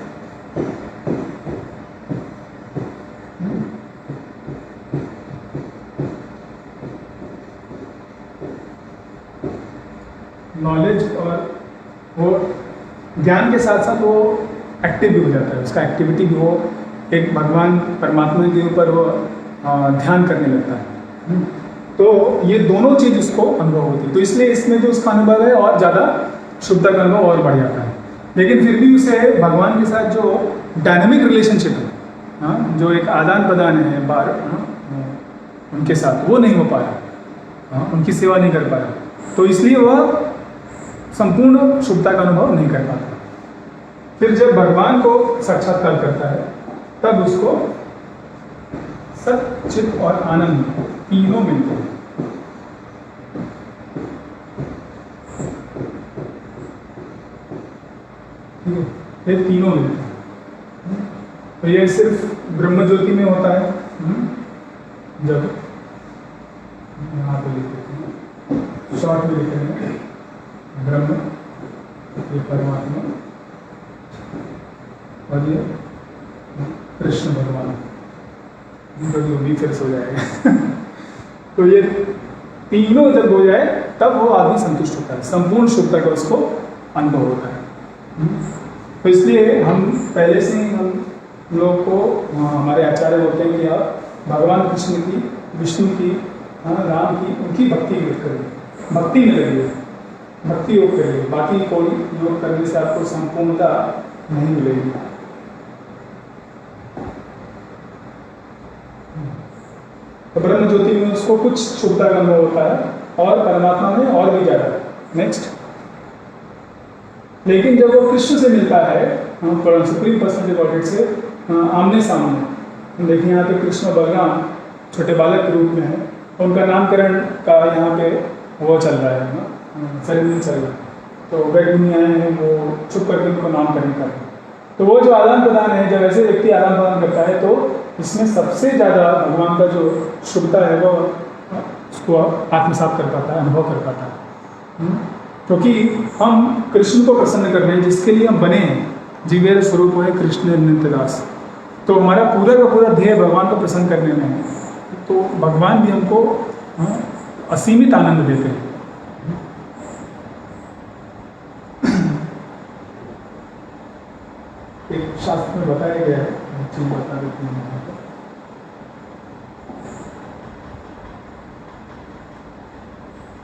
नॉलेज और वो ज्ञान के साथ साथ वो एक्टिव भी हो जाता है, उसका एक्टिविटी भी, वो एक भगवान परमात्मा के ऊपर वो ध्यान करने लगता है। तो ये दोनों चीज़ उसको अनुभव होती है, तो इसलिए इसमें जो उसका अनुभव है और ज़्यादा शुद्धता का अनुभव और बढ़ जाता है। लेकिन फिर भी उसे भगवान के साथ जो डायनामिक रिलेशनशिप है, हाँ, जो एक आदान प्रदान है बार, उनके साथ वो नहीं हो पा रहा, हाँ, उनकी सेवा नहीं कर पा रहा, तो इसलिए वह संपूर्ण शुद्धता का अनुभव नहीं कर पाता। फिर जब भगवान को साक्षात्कार करता है तब उसको सत, चित और आनंद तीनों मिलते हैं। ठीक है, ये तीनों मिलते हैं। तो ये सिर्फ ब्रह्म ज्योति में होता है, जब यहाँ पे लिखते हैं, शॉर्ट में लिखते हैं ब्रह्म, ये परमात्मा और ये कृष्ण भगवान, जो भी फिर हो जाएगा। तो ये तीनों जब हो जाए तब वो आदमी संतुष्ट होता है, संपूर्ण शुद्धता का उसको अनुभव होता है। तो इसलिए हम पहले से ही हम लोग को हमारे आचार्य बोलते हैं कि आप भगवान कृष्ण की, विष्णु की, राम की, उनकी भक्ति करिए, भक्ति में लगिए, भक्ति योग करिए, बाकी कोई योग करने से आपको संपूर्णता नहीं मिलेगी। तो ब्रह्म ज्योति में उसको कुछ शुद्धता का अनुभव होता है और परमात्मा में और भी ज़्यादा। नेक्स्ट, लेकिन जब वो कृष्ण से मिलता है, सुप्रीम पर्सनैलिटी गॉडहेड से आमने सामने, देखिए यहाँ पे कृष्ण और बलराम छोटे बालक के रूप में है, उनका नामकरण का यहाँ पे वो चल रहा है, सेरेमनी चल रहा है, तो वैज्ञ मुनि आए हैं, वो चुप करके उनको नामकरण कर रहे हैं। तो वो जो आदान प्रदान है, जब ऐसे व्यक्ति आदान प्रदान करता है तो इसमें सबसे ज़्यादा भगवान का जो शुद्धता है वो उसको आत्मसात कर पाता है, अनुभव कर पाता है। क्योंकि हम कृष्ण को प्रसन्न कर रहे हैं, जिसके लिए हम बने हैं, जीवेर स्वरूप है कृष्ण नित्यदास। तो हमारा पूरा का पूरा ध्येय भगवान को प्रसन्न करने में है, तो भगवान भी हमको असीमित आनंद देते हैं। एक शास्त्र में बताया गया है, एक चीज बता देती हूँ यहाँ पर।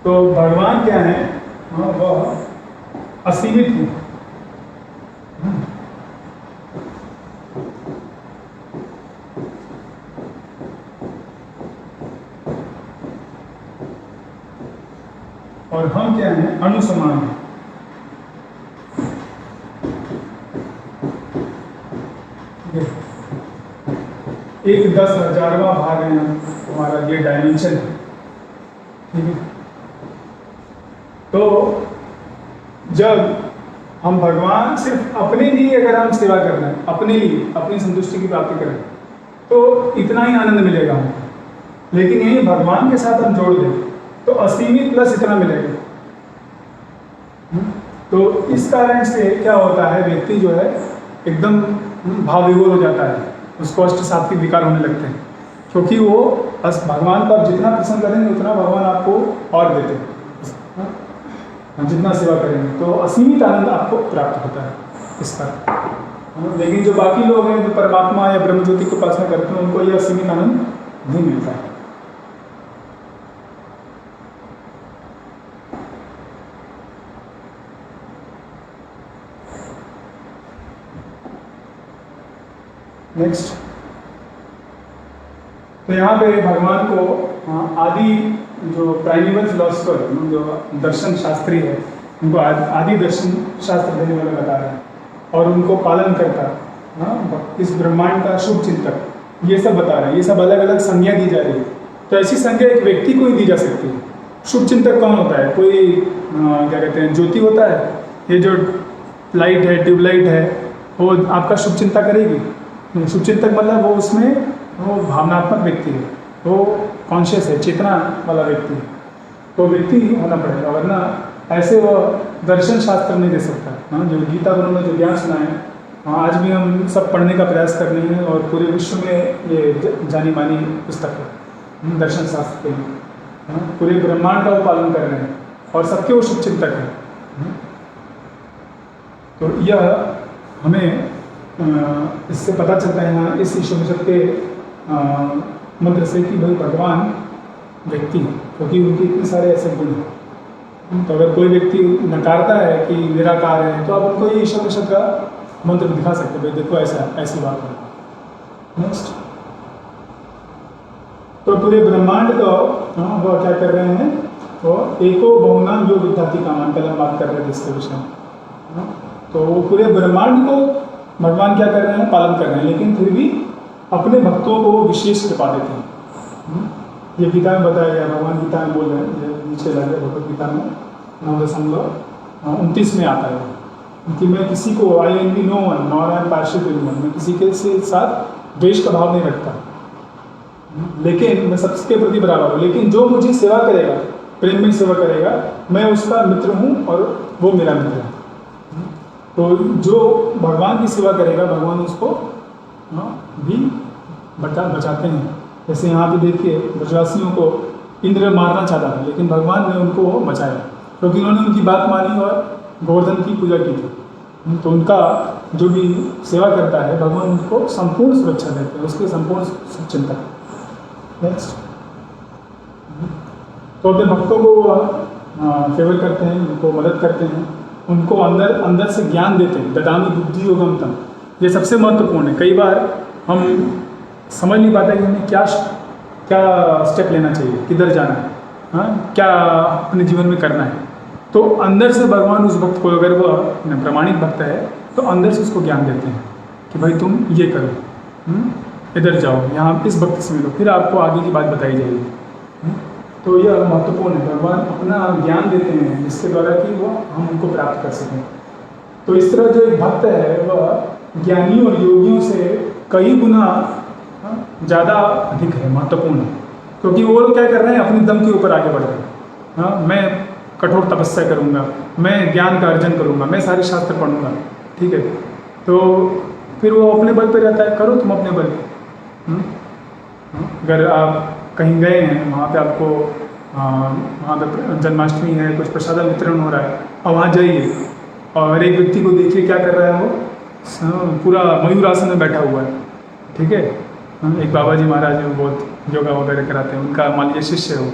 तो भगवान क्या है, वह असीमित है। और हम क्या हैं, अनुसमान हैं। एक 10,000वां भाग है हमारा ये डायमेंशन है, ठीक है। तो जब हम भगवान सिर्फ अपने लिए अगर हम सेवा कर रहे हैं, अपने लिए अपनी संतुष्टि की प्राप्ति करें, तो इतना ही आनंद मिलेगा हमको। लेकिन यही भगवान के साथ हम जोड़ दें तो असीमित प्लस इतना मिलेगा। तो इस कारण से क्या होता है, व्यक्ति जो है एकदम भाव विभोर हो जाता है, उसको अष्ट सात्विक विकार होने लगते हैं, क्योंकि वो भगवान को आप जितना प्रसन्न करेंगे उतना भगवान आपको और देते हैं। हम जितना सेवा करेंगे तो असीमित आनंद आपको प्राप्त होता है इसका। लेकिन जो बाकी लोग हैं जो परमात्मा या ब्रह्म ज्योति की उपासना करते हैं, उनको यह असीमित आनंद नहीं मिलता है। नेक्स्ट, तो यहाँ पे भगवान को आदि जो प्राइमेबल फिलोसफर, जो दर्शन शास्त्री है, उनको आदि दर्शन शास्त्र देने वाला बता रहे हैं, और उनको पालन करता इस ब्रह्मांड का शुभ चिंतक, ये सब बता रहे हैं। ये सब अलग अलग संज्ञा दी जा रही है। तो ऐसी संज्ञा एक व्यक्ति को ही दी जा सकती है। शुभ चिंतक कौन होता है? कोई क्या कहते हैं, ज्योति होता है। ये जो लाइट है, ट्यूबलाइट है, वो आपका शुभ चिंता करेगी। शुभ चिंतक मतलब वो उसमें वो भावनात्मक व्यक्ति है, वो कॉन्शियस है, चेतना वाला व्यक्ति है। तो व्यक्ति होना पड़ेगा, वरना ऐसे वो दर्शन शास्त्र नहीं दे सकता। जो गीता उन्होंने जो ज्ञान सुना है, आज भी हम सब पढ़ने का प्रयास कर रहे हैं, और पूरे विश्व में ये जानी मानी पुस्तक है दर्शन शास्त्र के। पूरे ब्रह्मांड का वो पालन कर रहे हैं, और सबके वो शुभ चिंतक हैं। तो यह हमें इससे पता चलता है यहाँ इस ईश्वर के मंत्र से कि भाई भगवान व्यक्ति है, क्योंकि उनके इतने सारे ऐसे गुण हैं। तो अगर कोई व्यक्ति नकारता है कि निराकार है, तो आप उनको ये ईश्वर के शब्द का मंत्र दिखा सकते हैं, भाई देखो ऐसी बात है। नेक्स्ट, तो पूरे ब्रह्मांड को वो क्या कर रहे हैं, वो एको बहुनाम जो विद्यार्थी का मान, कल हम बात कर रहे थे इसके विषय में। तो वो पूरे ब्रह्मांड को भगवान क्या कर रहे हैं, पालन कर रहे हैं, लेकिन फिर भी अपने भक्तों को विशेष कृपा देते हैं। ये गीता में बताया गया, भगवान गीता में बोल रहे हैं, नीचे लगे भगवत गीता में 9.29 में आता है कि मैं किसी को I envy no one nor I am partial to anyone, मैं किसी के साथ द्वेष का भाव नहीं रखता, लेकिन मैं सबके प्रति बराबर हूँ। लेकिन जो मुझे सेवा करेगा, प्रेम में सेवा करेगा, मैं उसका मित्र हूँ और वो मेरा मित्र है। तो जो भगवान की सेवा करेगा, भगवान उसको भी बचाते हैं। जैसे यहाँ पे देखिए, ब्रजवासियों को इंद्र मारना चाहता था, लेकिन भगवान ने उनको बचाया, क्योंकि उन्होंने उनकी बात मानी और गोवर्धन की पूजा की थी। तो उनका जो भी सेवा करता है, भगवान उनको संपूर्ण सुरक्षा देते हैं, उसके संपूर्ण चिंता। नेक्स्ट, तो अपने भक्तों को फेवर करते हैं, उनको मदद करते हैं, उनको अंदर से ज्ञान देते हैं। ददामी बुद्धि योगम तम, ये सबसे महत्वपूर्ण है। कई बार हम समझ नहीं पाते कि हमें क्या स्टेप लेना चाहिए, किधर जाना है, क्या अपने जीवन में करना है। तो अंदर से भगवान उस भक्त को, अगर वह प्रमाणित भक्त है, तो अंदर से उसको ज्ञान देते हैं कि भाई तुम ये करो, इधर जाओ, यहाँ इस भक्त से मिलो, फिर आपको आगे की बात बताई जाएगी। तो यह महत्वपूर्ण है, भगवान अपना ज्ञान देते हैं जिसके द्वारा कि वह हम उनको प्राप्त कर सकें। तो इस तरह जो एक भक्त है, वह ज्ञानियों और योगियों से कई गुना ज़्यादा अधिक है, महत्वपूर्ण है, क्योंकि वो लोग क्या कर रहे हैं, अपने दम के ऊपर आगे बढ़ रहे हैं। मैं कठोर तपस्या करूँगा, मैं ज्ञान का अर्जन करूँगा, मैं सारे शास्त्र पढ़ूँगा, ठीक है, तो फिर वो अपने बल पे रहता है, करो तुम अपने बल पे। अगर आप कहीं गए हैं, वहाँ पे आपको वहाँ पे जन्माष्टमी है, कुछ प्रसाद वितरण हो रहा है, और वहाँ जाइए और एक व्यक्ति को देखिए क्या कर रहा है, वो पूरा मयूर आसन में बैठा हुआ है, ठीक है। एक बाबा जी महाराज हैं, वो बहुत योगा वगैरह कराते हैं, उनका मान लीजिए शिष्य है वो,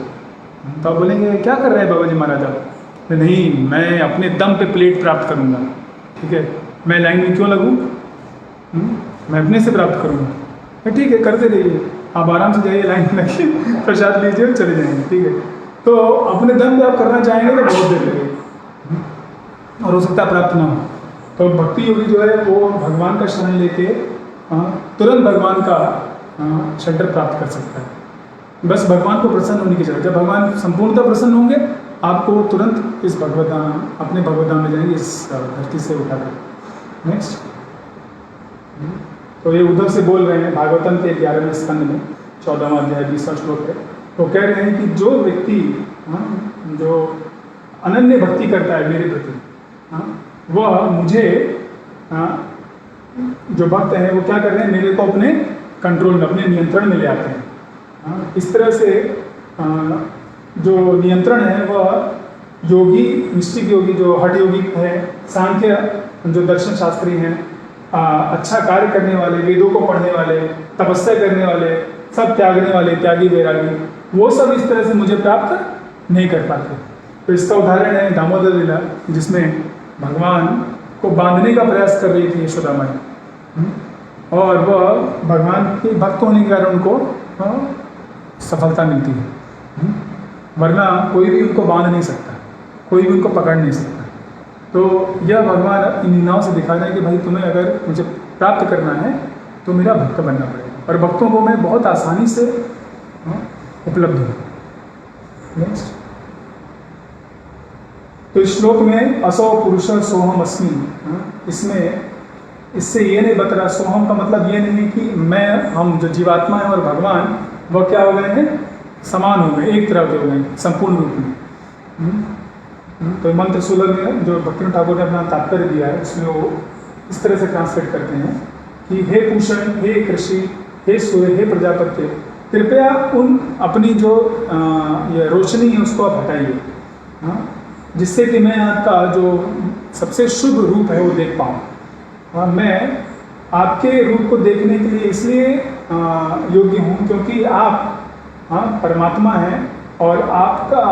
तो आप बोलेंगे क्या कर रहे हैं बाबा जी महाराज आप? नहीं, मैं अपने दम पे प्लेट प्राप्त करूँगा, ठीक है, मैं लाइन में क्यों लगूँ, मैं अपने से प्राप्त करूँगा। ठीक है, करते रहिए, आप आराम से जाइए, लाइन में लगिए, प्रसाद लीजिए और चले जाएंगे, ठीक है। तो अपने दम पे आप करना चाहेंगे तो बहुत देर लगेगी और हो सकता है प्राप्त ना हो। तो भक्ति योगी जो है वो भगवान का शरण लेके तुरंत भगवान का शरण प्राप्त कर सकता है। बस भगवान को प्रसन्न होने की जरूरत है। जब भगवान संपूर्णतः प्रसन्न होंगे, आपको तुरंत इस भगवत धाम, अपने भगवत धाम में जाएंगे, इस धरती से उठाकर। नेक्स्ट, तो ये उद्धव से बोल रहे हैं, भागवतम के 11वें स्कंद में 14वां अध्याय 20वां श्लोक है। तो कह रहे हैं कि जो व्यक्ति जो अनन्य भक्ति करता है मेरे प्रति, वह मुझे, जो भक्त हैं वो क्या कर रहे हैं, मेरे को अपने कंट्रोल में, अपने नियंत्रण में ले आते हैं। इस तरह से जो नियंत्रण है वह योगी, निश्चित योगी, जो हठ योगी है, सांख्य जो दर्शन शास्त्री हैं, अच्छा कार्य करने वाले, वेदों को पढ़ने वाले, तपस्या करने वाले, सब त्यागने वाले, त्यागी वैरागी, वो सब इस तरह से मुझे प्राप्त नहीं कर पाते। तो इसका उदाहरण है दामोदर लीला, जिसमें भगवान को बांधने का प्रयास कर रही थी यशोदा माई, और वह भगवान के भक्त होने के कारण उनको सफलता मिलती है, वरना कोई भी उनको बांध नहीं सकता, कोई भी उनको पकड़ नहीं सकता। तो यह भगवान इन लीलाओं से दिखा रहे हैं कि भाई तुम्हें अगर मुझे प्राप्त करना है तो मेरा भक्त बनना पड़ेगा, और भक्तों को मैं बहुत आसानी से उपलब्ध हूँ। नेक्स्ट, तो इस श्लोक में असौ पुरुष सोहम अस्मि, इसमें इससे ये नहीं बता रहा, सोहम का मतलब ये नहीं कि मैं, हम जो जीवात्मा है और भगवान वह क्या हो गए हैं, समान हो गए, एक तरह के हो गए संपूर्ण रूप में। तो मंत्र 16 में जो भक्ति ठाकुर ने अपना तात्पर्य दिया है, उसमें वो इस तरह से ट्रांसलेट करते हैं कि हे पूषण, हे कृषि, हे सूर्य, हे प्रजापति, कृपया उन अपनी जो ये रोशनी है उसको आप हटाइए, जिससे कि मैं आपका जो सबसे शुभ रूप है वो देख पाऊँ। मैं आपके रूप को देखने के लिए इसलिए योग्य हूँ क्योंकि आप परमात्मा हैं, और आपका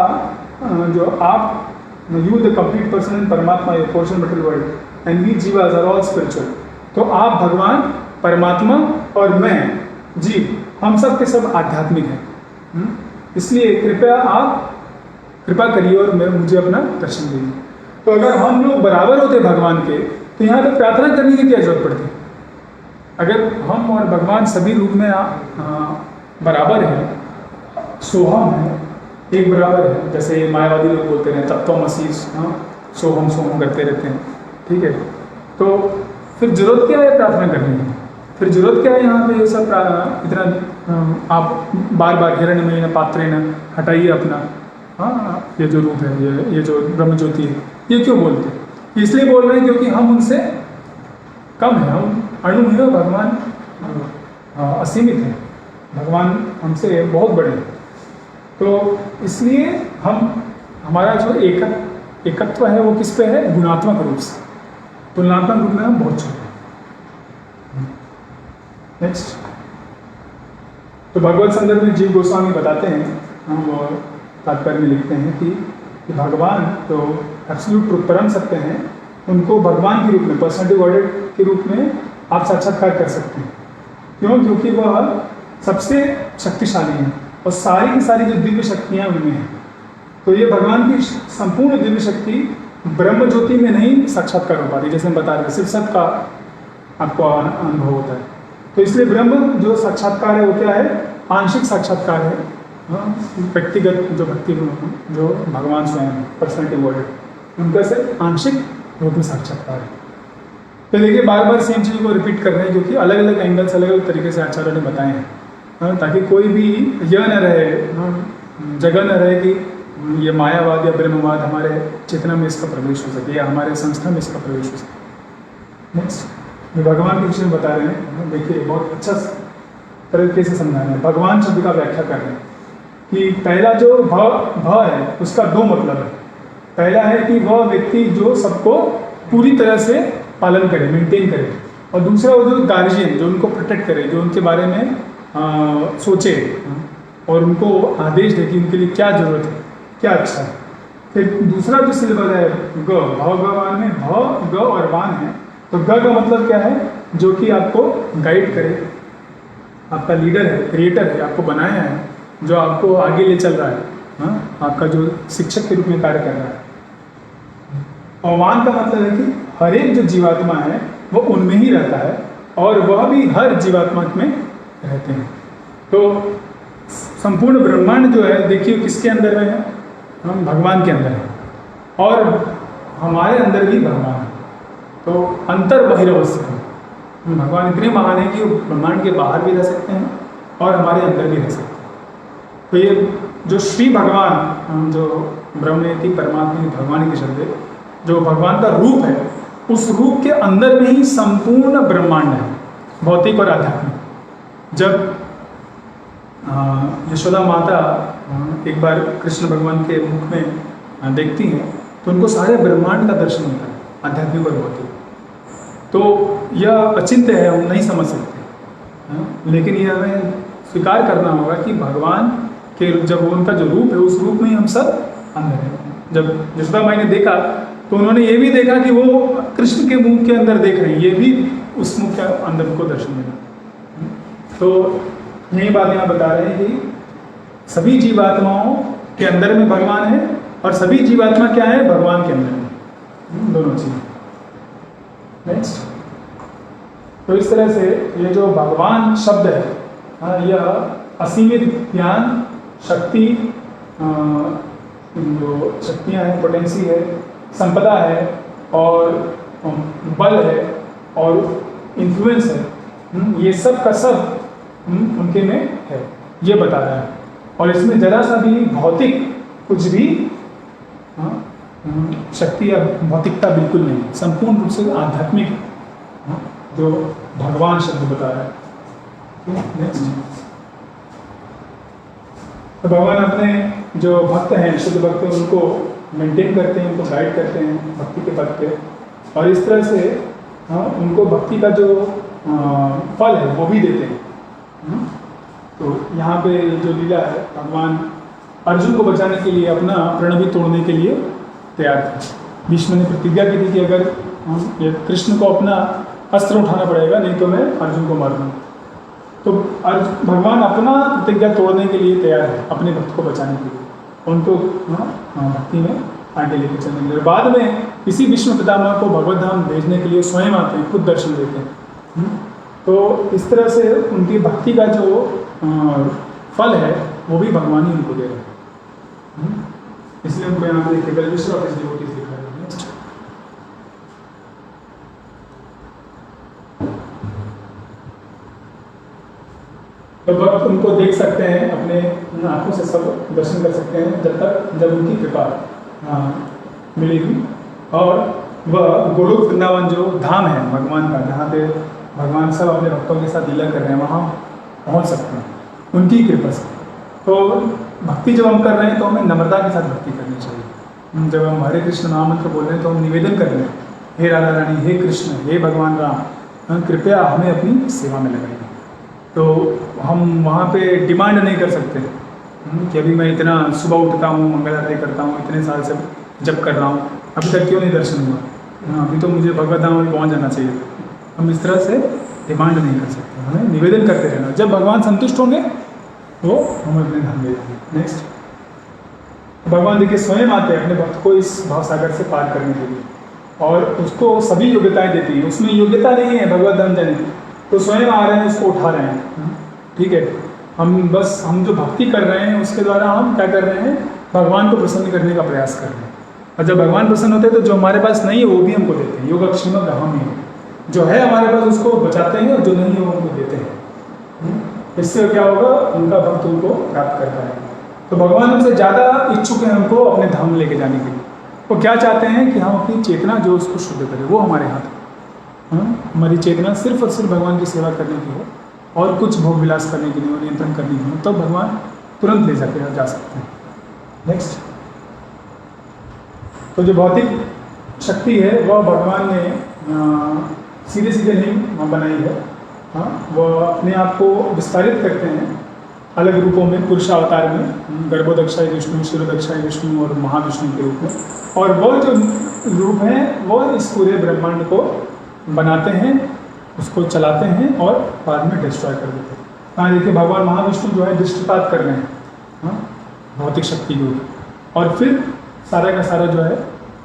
जो आप you the complete person in परमात्मा, your portion material world and we जीवास आर ऑल स्पिरिचुअल। तो आप भगवान, परमात्मा और मैं जीव, हम सब के सब आध्यात्मिक हैं। इसलिए कृपया आप कृपा करिए और मुझे अपना दर्शन दीजिए। तो अगर हम लोग बराबर होते भगवान के, तो यहाँ पे प्रार्थना करने की क्या जरूरत पड़ती? अगर हम और भगवान सभी रूप में बराबर हैं, सोहम है, एक बराबर है, जैसे मायावादी लोग बोलते हैं तत्वमसि, सोहम सोहम करते रहते हैं, ठीक है। तो फिर जरूरत क्या है प्रार्थना करने की? फिर जरूरत क्या है यहाँ पे ये सब इतना आप बार बार हिरण्यमयी पात्रेण हटाइए अपना, ये जो रूप है, ये जो ब्रह्म ज्योति है, ये क्यों बोलते हैं? इसलिए बोल रहे हैं क्योंकि हम उनसे कम है, हम अणु हैं, भगवान असीमित है, भगवान हमसे बहुत बड़े हैं। तो इसलिए हमारा जो एकत्व है वो किस पे है? गुणात्मक रूप से। तुलनात्मक रूप में हम बहुत छोटे हैं। नेक्स्ट, तो भगवत संदर्भ में जीव गोस्वामी बताते हैं, हम तात्पर्य में लिखते हैं कि भगवान तो एब्सोल्यूट ट्रुथ, परम सत्य हैं, उनको भगवान के रूप में, पर्सनैलिटी गॉडेड के रूप में आप साक्षात्कार कर सकते हैं। क्यों? क्योंकि वह सबसे शक्तिशाली हैं और सारी की सारी जो दिव्य शक्तियाँ उनमें हैं। तो ये भगवान की संपूर्ण दिव्य शक्ति ब्रह्म ज्योति में नहीं साक्षात्कार हो पाती, जैसे हम बता रहे हैं, सिर्फ सत का आपको अनुभव होता है। तो इसलिए ब्रह्म जो साक्षात्कार है वो क्या है? आंशिक साक्षात्कार है, व्यक्तिगत जो भक्ति जो भगवान स्वयं पर्सनैलिटी वर्ल्ड, उनका से आंशिक रूप में साक्षात्कार है। तो देखिए बार बार सेम चीज़ को रिपीट कर रहे हैं, क्योंकि अलग अलग एंगल से अलग अलग तरीके से आचार्यों ने बताए हैं, ताकि कोई भी यह न रहे, जगह न रहे कि ये मायावाद या ब्रह्मवाद हमारे चेतना में इसका प्रवेश हो सके या हमारे संस्था में इसका प्रवेश हो सके। नेक्स्ट, जो भगवान के विषय में बता रहे हैं, देखिए बहुत अच्छा तरीके से समझा रहे हैं। भगवान शब्द का व्याख्या कर रहे हैं कि पहला जो भ है उसका दो मतलब है। पहला है कि वह व्यक्ति जो सबको पूरी तरह से पालन करे, मेंटेन करे, और दूसरा वो जो गार्जियन जो उनको प्रोटेक्ट करे, जो उनके बारे में सोचे और उनको आदेश दे कि उनके लिए क्या जरूरत है, क्या अच्छा है। फिर दूसरा जो सिलेबस है ग, भगवान में भ, ग और वान है। तो ग का मतलब क्या है? जो कि आपको गाइड करे, आपका लीडर है, क्रिएटर है, आपको बनाया है, जो आपको आगे ले चल रहा है, हाँ? आपका जो शिक्षक के रूप में कार्य कर रहा है। और वान का मतलब है कि हर एक जो जीवात्मा है वो उनमें ही रहता है और वह भी हर जीवात्मा में रहते हैं। तो संपूर्ण ब्रह्मांड जो है देखिए किसके अंदर में है? हम भगवान के अंदर हैं और हमारे अंदर भी भगवान है। तो अंतर बहिर्वस्थित है। भगवान इतने महान है कि वो ब्रह्मांड के बाहर भी रह सकते हैं और हमारे अंदर भी रह सकते हैं। तो ये जो श्री भगवान, जो ब्रह्मेति परमात्मा भगवान के शब्द है, जो भगवान का रूप है, उस रूप के अंदर में ही संपूर्ण ब्रह्मांड है, भौतिक और आध्यात्मिक। जब यशोदा माता एक बार कृष्ण भगवान के मुख में देखती हैं तो उनको सारे ब्रह्मांड का दर्शन होता है, आध्यात्मिक और भौतिक। तो यह अचिंत्य है, हम नहीं समझ सकते, लेकिन यह हमें स्वीकार करना होगा कि भगवान के जब उनका जो रूप है उस रूप में ही हम सब अंदर हैं। जब यशोदा माई ने देखा तो उन्होंने ये भी देखा कि वो कृष्ण के मुख के अंदर देख रहे हैं, ये भी उस मुख के अंदर उनको दर्शन मिला। तो यही बात यहाँ बता रहे हैं कि सभी जीवात्माओं के अंदर में भगवान है और सभी जीवात्मा क्या है? भगवान के अंदर में, दोनों चीज। नेक्स्ट, तो इस तरह से ये जो भगवान शब्द है, यह असीमित ज्ञान, शक्ति, जो शक्तियाँ हैं, पोटेंसी है, संपदा है और बल है और इन्फ्लुएंस है, ये सब का सब उनके में है, ये बता रहा है। और इसमें जरा सा भी भौतिक कुछ भी शक्ति या भौतिकता बिल्कुल नहीं, संपूर्ण रूप से आध्यात्मिक जो भगवान शब्द बता रहा है। नेक्स्ट, तो भगवान अपने जो भक्त हैं, शुद्ध भक्त हैं, उनको मेंटेन करते हैं, उनको गाइड करते हैं भक्ति के पथ पे, और इस तरह से उनको भक्ति का जो फल है वो भी देते हैं। तो यहाँ पे जो लीला है, भगवान अर्जुन को बचाने के लिए अपना प्रण भी तोड़ने के लिए तैयार थे। भीष्म ने प्रतिज्ञा की थी कि अगर कृष्ण को अपना अस्त्र उठाना पड़ेगा, नहीं तो मैं अर्जुन को मार दूँगा। तो भगवान अपना प्रतिज्ञा तोड़ने के लिए तैयार है, अपने भक्त को बचाने के लिए, उनको भक्ति में आगे लेके चलने के लिए। बाद में इसी विष्णु पितामह को भगवत धाम भेजने के लिए स्वयं आते हैं, खुद दर्शन देते हैं। तो इस तरह से उनकी भक्ति का जो फल है वो भी भगवान ही उनको दे रहे हैं। इसलिए उनको यहाँ पे देखिए वेलविशर ऑफ हिज डिवोटीज लिखा है। नेक्स्ट, तो भक्त उनको देख सकते हैं, अपने आंखों से सब दर्शन कर सकते हैं जब उनकी कृपा मिलेगी। और वह गोलोक वृंदावन जो धाम है भगवान का, जहाँ पे भगवान सब अपने भक्तों के साथ लीला कर रहे हैं, वहाँ पहुँच सकते हैं उनकी कृपा से। तो भक्ति जब हम कर रहे हैं तो हमें नम्रता के साथ भक्ति करनी चाहिए। जब हम हरे कृष्ण महामंत्र बोल रहे हैं तो हम निवेदन कर रहे हैं, हे राधा रानी, हे कृष्ण, हे भगवान राम, कृपया हमें अपनी सेवा में लगाइए। तो हम वहाँ पे डिमांड नहीं कर सकते कि अभी मैं इतना सुबह उठता हूँ, मंगल आरती करता हूँ, इतने साल से जप कर रहा हूँ, अभी तक क्यों नहीं दर्शन हुआ, अभी तो मुझे भगवत धाम में पहुँच जाना चाहिए। हम इस तरह से डिमांड नहीं कर सकते, हमें निवेदन करते रहना। जब भगवान संतुष्ट होंगे तो हम अपने धाम ले जाएंगे। नेक्स्ट, भगवान देखिए स्वयं आते हैं अपने भक्त को इस भावसागर से पार करने के लिए, और उसको सभी योग्यताएं देती हैं। उसमें योग्यता नहीं है भगवत धाम जाने की, तो स्वयं आ रहे हैं, उसको उठा रहे हैं। ठीक है, हम जो भक्ति कर रहे हैं उसके द्वारा हम क्या कर रहे हैं? भगवान को प्रसन्न करने का प्रयास कर रहे हैं। और जब भगवान प्रसन्न होते हैं तो जो हमारे पास नहीं है वो भी हमको देते हैं। योगक्षेम ग्रहम ही जो है हमारे पास उसको बचाते हैं, और जो नहीं है वो हमको देते हैं। इससे क्या होगा? उनका भक्त उनको प्राप्त कर पाएगा। तो भगवान हमसे ज़्यादा इच्छुक है हमको अपने धाम लेके जाने के लिए। वो क्या चाहते हैं कि हम अपनी चेतना जो उसको शुद्ध करें, वो हमारे हाथ है। हमारी चेतना सिर्फ और सिर्फ भगवान की सेवा करने की हो और कुछ भोग विलास करने की नहीं हो, नियंत्रण करने की हो, तब भगवान तुरंत ले जाके जा सकते हैं। नेक्स्ट, तो जो भौतिक शक्ति है वह भगवान ने सीधे सीधे नहीं बनाई है। वह अपने आप को विस्तारित करते हैं अलग रूपों में, पुरुष अवतार में, गर्भोदक्षाय विष्णु, शिरोदक्षाय विष्णु और महाविष्णु के रूप में। और वह जो रूप हैं वो इस पूरे ब्रह्मांड को बनाते हैं, उसको चलाते हैं और बाद में डिस्ट्रॉय कर देते हैं। हाँ, देखिए भगवान महाविष्णु जो है दृष्टिपात कर रहे हैं भौतिक शक्ति के ऊपर, और फिर सारा का सारा जो है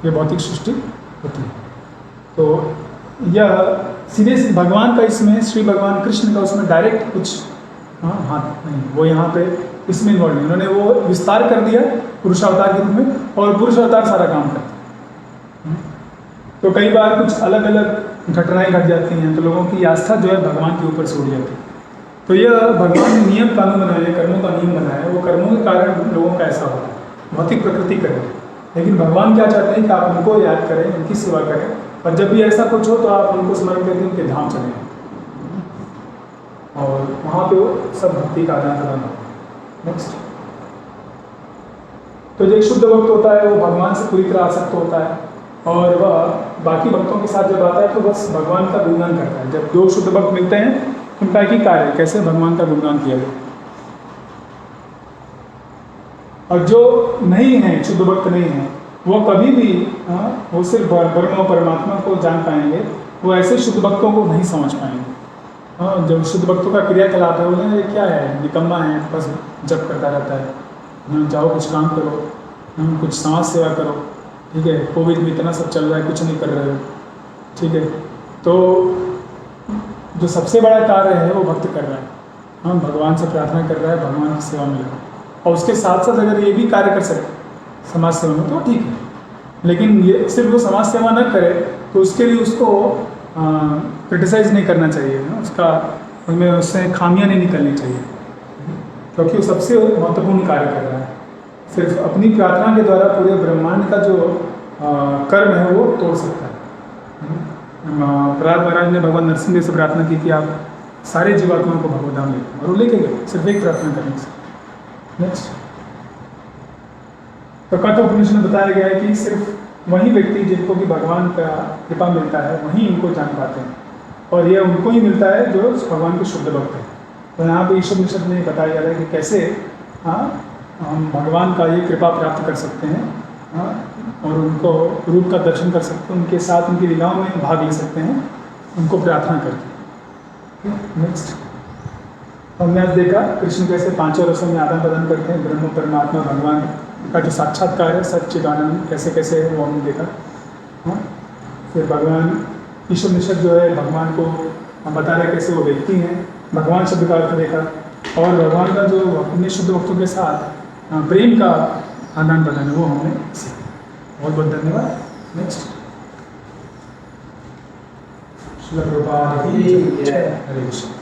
ये भौतिक सृष्टि होती है। तो यह सीधे भगवान का इसमें, श्री भगवान कृष्ण का उसमें डायरेक्ट कुछ हाथ नहीं, वो यहाँ पे इसमें इन्वॉल्व नहीं। उन्होंने वो विस्तार कर दिया पुरुष अवतार के रूप में, और पुरुष अवतार सारा काम करते हैं। तो कई बार कुछ अलग अलग घटनाएं घट जाती हैं, तो लोगों की आस्था जो है भगवान के ऊपर से उड़ जाती है। तो यह भगवान ने नियम कानून बनाए हैं, कर्मों का नियम बनाया है, वो कर्मों के कारण लोगों का ऐसा होता है, भौतिक प्रकृति करे। लेकिन भगवान क्या चाहते हैं कि आप उनको याद करें, उनकी सेवा करें, और जब भी ऐसा कुछ हो तो आप उनको स्मरण करके उनके धाम चले जाएं, और वहाँ पे वो सब भक्ति का आदान प्रदान होगा। नेक्स्ट, तो जो एक शुद्ध भक्त होता है वो भगवान से पूरी तरह आसक्त होता है, और वह बाकी भक्तों के साथ जब आता है तो बस भगवान का गुणगान करता है। जब दो शुद्ध भक्त मिलते हैं उनका एक ही कार्य है, कैसे भगवान का गुणगान किया जाए। और जो नहीं है, शुद्ध भक्त नहीं है, वो कभी भी वो सिर्फ ब्रह्म परमात्मा को जान पाएंगे, वो ऐसे शुद्ध भक्तों को नहीं समझ पाएंगे। जब शुद्ध भक्तों का क्रियाकलाप है, बोले ये क्या है, निकम्मा है, बस जप करता रहता है, जाओ कुछ काम करो, कुछ समाज सेवा करो, ठीक है, कोविड में इतना सब चल रहा है, कुछ नहीं कर रहे हो, ठीक है। तो जो सबसे बड़ा कार्य है वो भक्त कर रहा है, भगवान से प्रार्थना कर रहा है, भगवान की सेवा में लगा, और उसके साथ साथ अगर ये भी कार्य कर सके समाज सेवा में तो ठीक है। लेकिन ये सिर्फ वो समाज सेवा न करे तो उसके लिए उसको क्रिटिसाइज नहीं करना चाहिए, उसका उसमें उससे खामियां नहीं निकलनी चाहिए, क्योंकि वो सबसे महत्वपूर्ण कार्य कर रहा है। सिर्फ अपनी प्रार्थना के द्वारा पूरे ब्रह्मांड का जो कर्म है वो तोड़ सकता है। प्रहलाद महाराज ने भगवान नरसिंह से प्रार्थना की कि आप सारे जीवात्माओं को भगवत धाम लेते, और वो लेके गए सिर्फ एक प्रार्थना करने से। नेक्स्ट, तो कठोपनिषद में बताया गया है कि सिर्फ वही व्यक्ति जिनको भी भगवान का कृपा मिलता है वही इनको जान पाते हैं, और यह उनको ही मिलता है जो भगवान के शुद्ध भक्त हैं। तो यहाँ पे ईश्वरनिषद में बताया जा रहा है कि कैसे हम भगवान का ये कृपा प्राप्त कर सकते हैं, और उनको रूप का दर्शन कर सकते हैं, उनके साथ उनकी लीलाओं में भाग ले सकते हैं, उनको प्रार्थना करके। नेक्स्ट, हमने आज देखा कृष्ण कैसे पांचों रसों में आदान प्रदान करते हैं, ब्रह्म परमात्मा भगवान का जो साक्षात्कार है सच्चिदानंद कैसे कैसे है वो हमने देखा। फिर भगवान ईश्वरनिषद जो है भगवान को हम बता रहे कैसे वो व्यक्ति हैं, भगवान शब्द का अर्थ देखा, और भगवान का जो अपने शुद्ध भक्तों के साथ प्रेम का आदान प्रदान है वो हमने सीखा। बहुत बहुत धन्यवाद। नेक्स्ट, श्रील प्रभुपाद की जय। हरे कृष्ण।